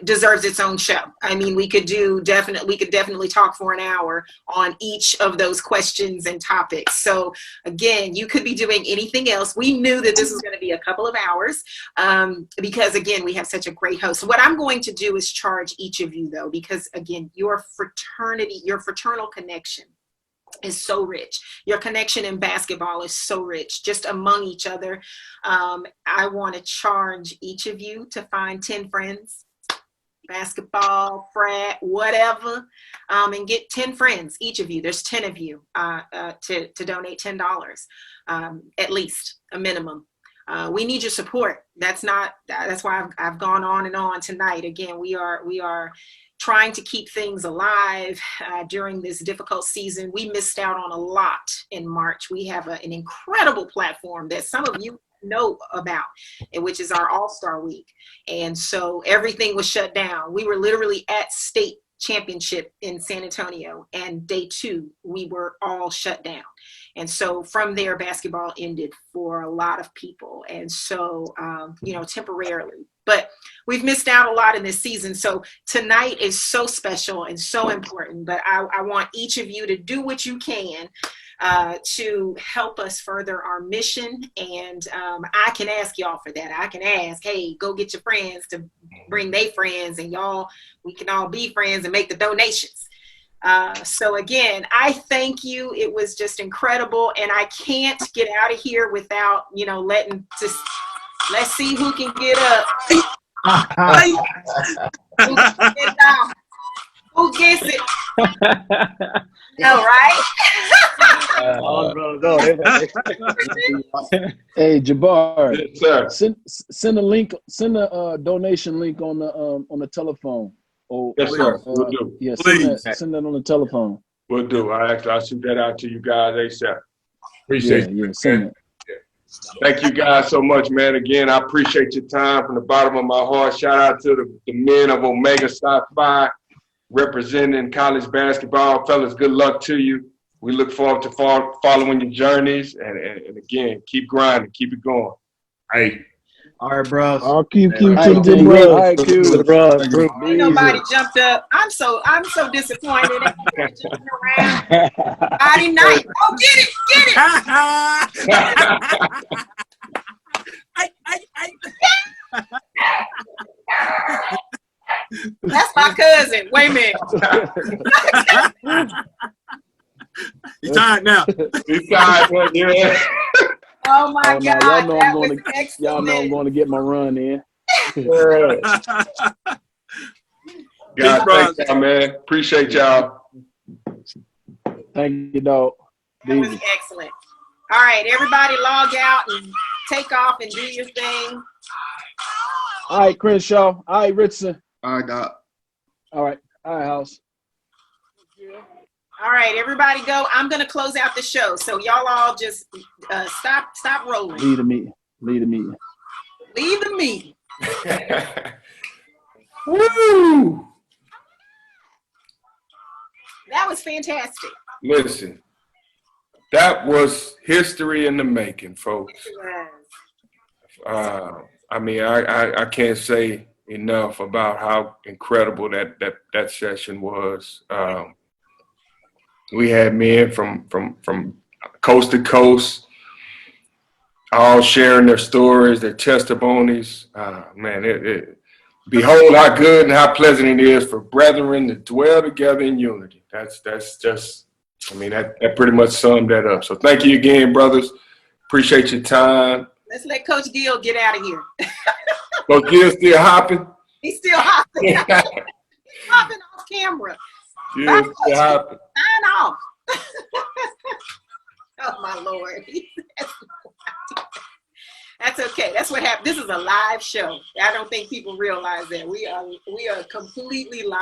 deserves its own show. I mean, we could definitely talk for an hour on each of those questions and topics. So again, you could be doing anything else. We knew that this was going to be a couple of hours because again, we have such a great host. So what I'm going to do is charge each of you though, because again, your fraternal connection is so rich. Your connection in basketball is so rich, just among each other. I want to charge each of you to find 10 friends, basketball, frat, whatever, and get 10 friends, each of you. There's 10 of you to donate $10, at least a minimum. We need your support. That's why I've gone on and on tonight. Again, we are trying to keep things alive during this difficult season. We missed out on a lot in March. We have an incredible platform that some of you know about, which is our All-Star Week. And so everything was shut down. We were literally at state championship in San Antonio, and day 2, we were all shut down. And so from there, basketball ended for a lot of people. And so, temporarily, but we've missed out a lot in this season. So tonight is so special and so important, but I want each of you to do what you can to help us further our mission. And I can ask y'all for that. I can ask, hey, go get your friends to bring their friends, and we can all be friends and make the donations. So again, I thank you. It was just incredible. And I can't get out of here without, let's see who can get up. Who can get down? Who gets it? No, right? Hey, Jabbar. Yes, sir. Send a link. Send a donation link on the telephone. Oh, yes, sir. We'll do. Yeah, send that on the telephone. We'll do. I'll shoot that out to you guys ASAP. Appreciate it. Yeah, send it. Thank you guys so much, man. Again, I appreciate your time from the bottom of my heart. Shout out to the men of Omega Psi Phi representing college basketball. Fellas, good luck to you. We look forward to following your journeys. And again, keep grinding. Keep it going. Hey. All right, bros. I'll keep All right, bros. Ain't nobody jumped up. I'm so disappointed. Jumping around. Friday night. Oh, get it. That's my cousin. Wait a minute. He's tired now. He's tired, yeah. Oh my God. Y'all know I'm going to get my run in. God, thank y'all, man. Appreciate y'all. Thank you, dog. That was excellent. All right, everybody log out and take off and do your thing. All right, Crenshaw. All right, Richardson. All right, Doc. All right, House. All right, everybody go. I'm going to close out the show. So y'all all just stop rolling. Lead the meeting. Leave the meeting. Woo! fantastic. Listen, that was history in the making, folks. I mean, I can't say enough about how incredible that session was. We had men from coast to coast, all sharing their stories, their testimonies. Man, behold how good and how pleasant it is for brethren to dwell together in unity. That's just, I mean, that pretty much summed that up. So thank you again, brothers. Appreciate your time. Let's let Coach Gill get out of here. Coach Gill still hopping? He's still hopping. He's hopping off camera. Yeah, still hopping. Sign off. Oh my Lord. That's okay. That's what happened. This is a live show. I don't think people realize that. We are completely live.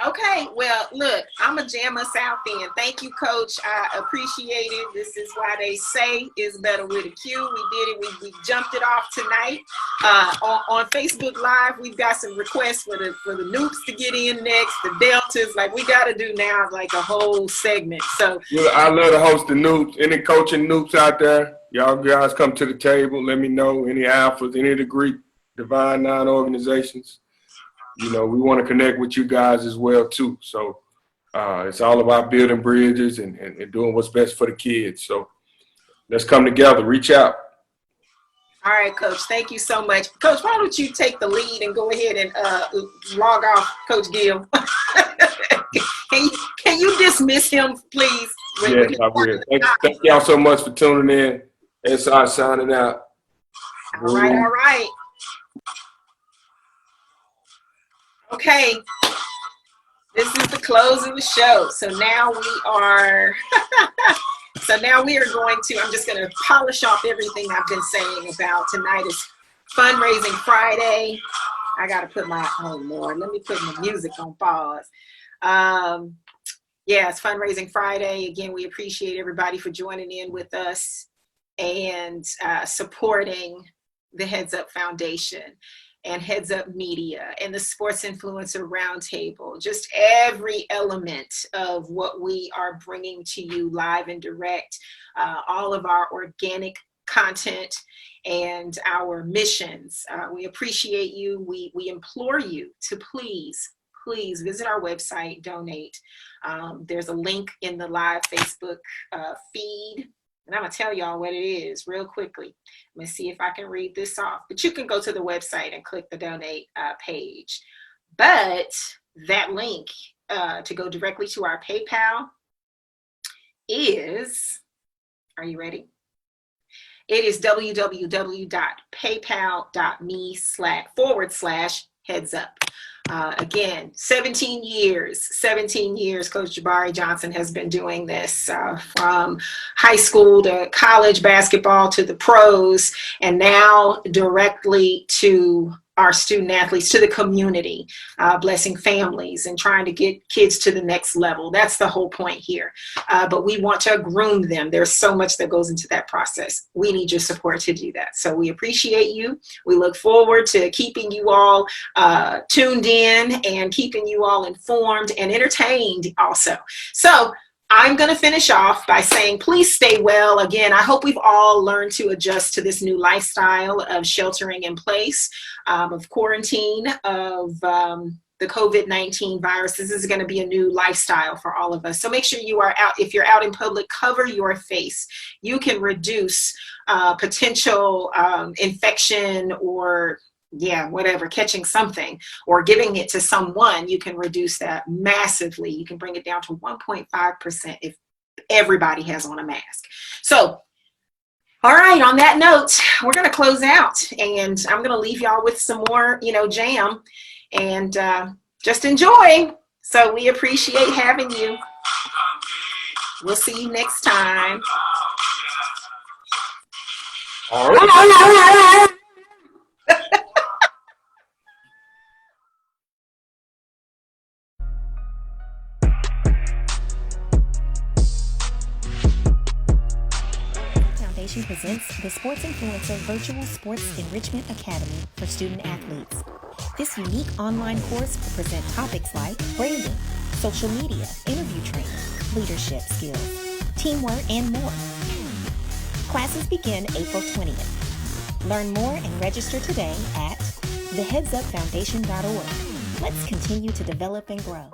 Okay, well, look, I'm going to jam us out then. Thank you, Coach. I appreciate it. This is why they say it's better with a Q. We did it. We jumped it off tonight. On Facebook Live, we've got some requests for the Noops to get in next, the Deltas. Like, we got to do now, like, a whole segment. So I love to host the Noops. Any coaching Noops out there, y'all guys come to the table. Let me know. Any alphas, any of the Greek Divine Nine organizations. You know, we want to connect with you guys as well, too. So it's all about building bridges and doing what's best for the kids. So let's come together. Reach out. all right, Coach. Thank you so much. Coach, why don't you take the lead and go ahead and log off Coach Gill? Can you dismiss him, please? Yes, I will. Thank y'all so much for tuning in. SI signing out. All right. Okay, this is the close of the show. So now we are going to, I'm just going to polish off everything I've been saying about tonight is Fundraising Friday. I got to put oh Lord, let me put my music on pause. Yeah, it's Fundraising Friday. Again, we appreciate everybody for joining in with us and supporting the Heads Up Foundation and Heads Up Media and the Sports Influencer Roundtable, just every element of what we are bringing to you live and direct, all of our organic content and our missions. We appreciate you. We implore you to please visit our website, donate. There's a link in the live Facebook feed. And I'm going to tell y'all what it is real quickly. Let me see if I can read this off. But you can go to the website and click the donate page. But that link to go directly to our PayPal is, are you ready? It is www.paypal.me//heads-up. Again, 17 years, Coach Jabari Johnson has been doing this from high school to college basketball to the pros, and now directly to our student athletes, to the community, blessing families and trying to get kids to the next level. That's the whole point here. But we want to groom them. There's so much that goes into that process. We need your support to do that. So we appreciate you. We look forward to keeping you all tuned in and keeping you all informed and entertained also. So I'm going to finish off by saying, please stay well. Again, I hope we've all learned to adjust to this new lifestyle of sheltering in place, of quarantine, of the COVID-19 virus. This is going to be a new lifestyle for all of us. So make sure you are out. If you're out in public, cover your face. You can reduce potential infection or whatever, catching something or giving it to someone. You can reduce that massively. You can bring it down to 1.5% if everybody has on a mask. So, all right, on that note, we're going to close out and I'm going to leave y'all with some more, jam and just enjoy. So we appreciate having you. We'll see you next time. All right. Presents the Sports Influencer Virtual Sports Enrichment Academy for student athletes. This unique online course will present topics like branding, social media, interview training, leadership skills, teamwork, and more. Classes begin April 20th. Learn more and register today at theheadsupfoundation.org. Let's continue to develop and grow.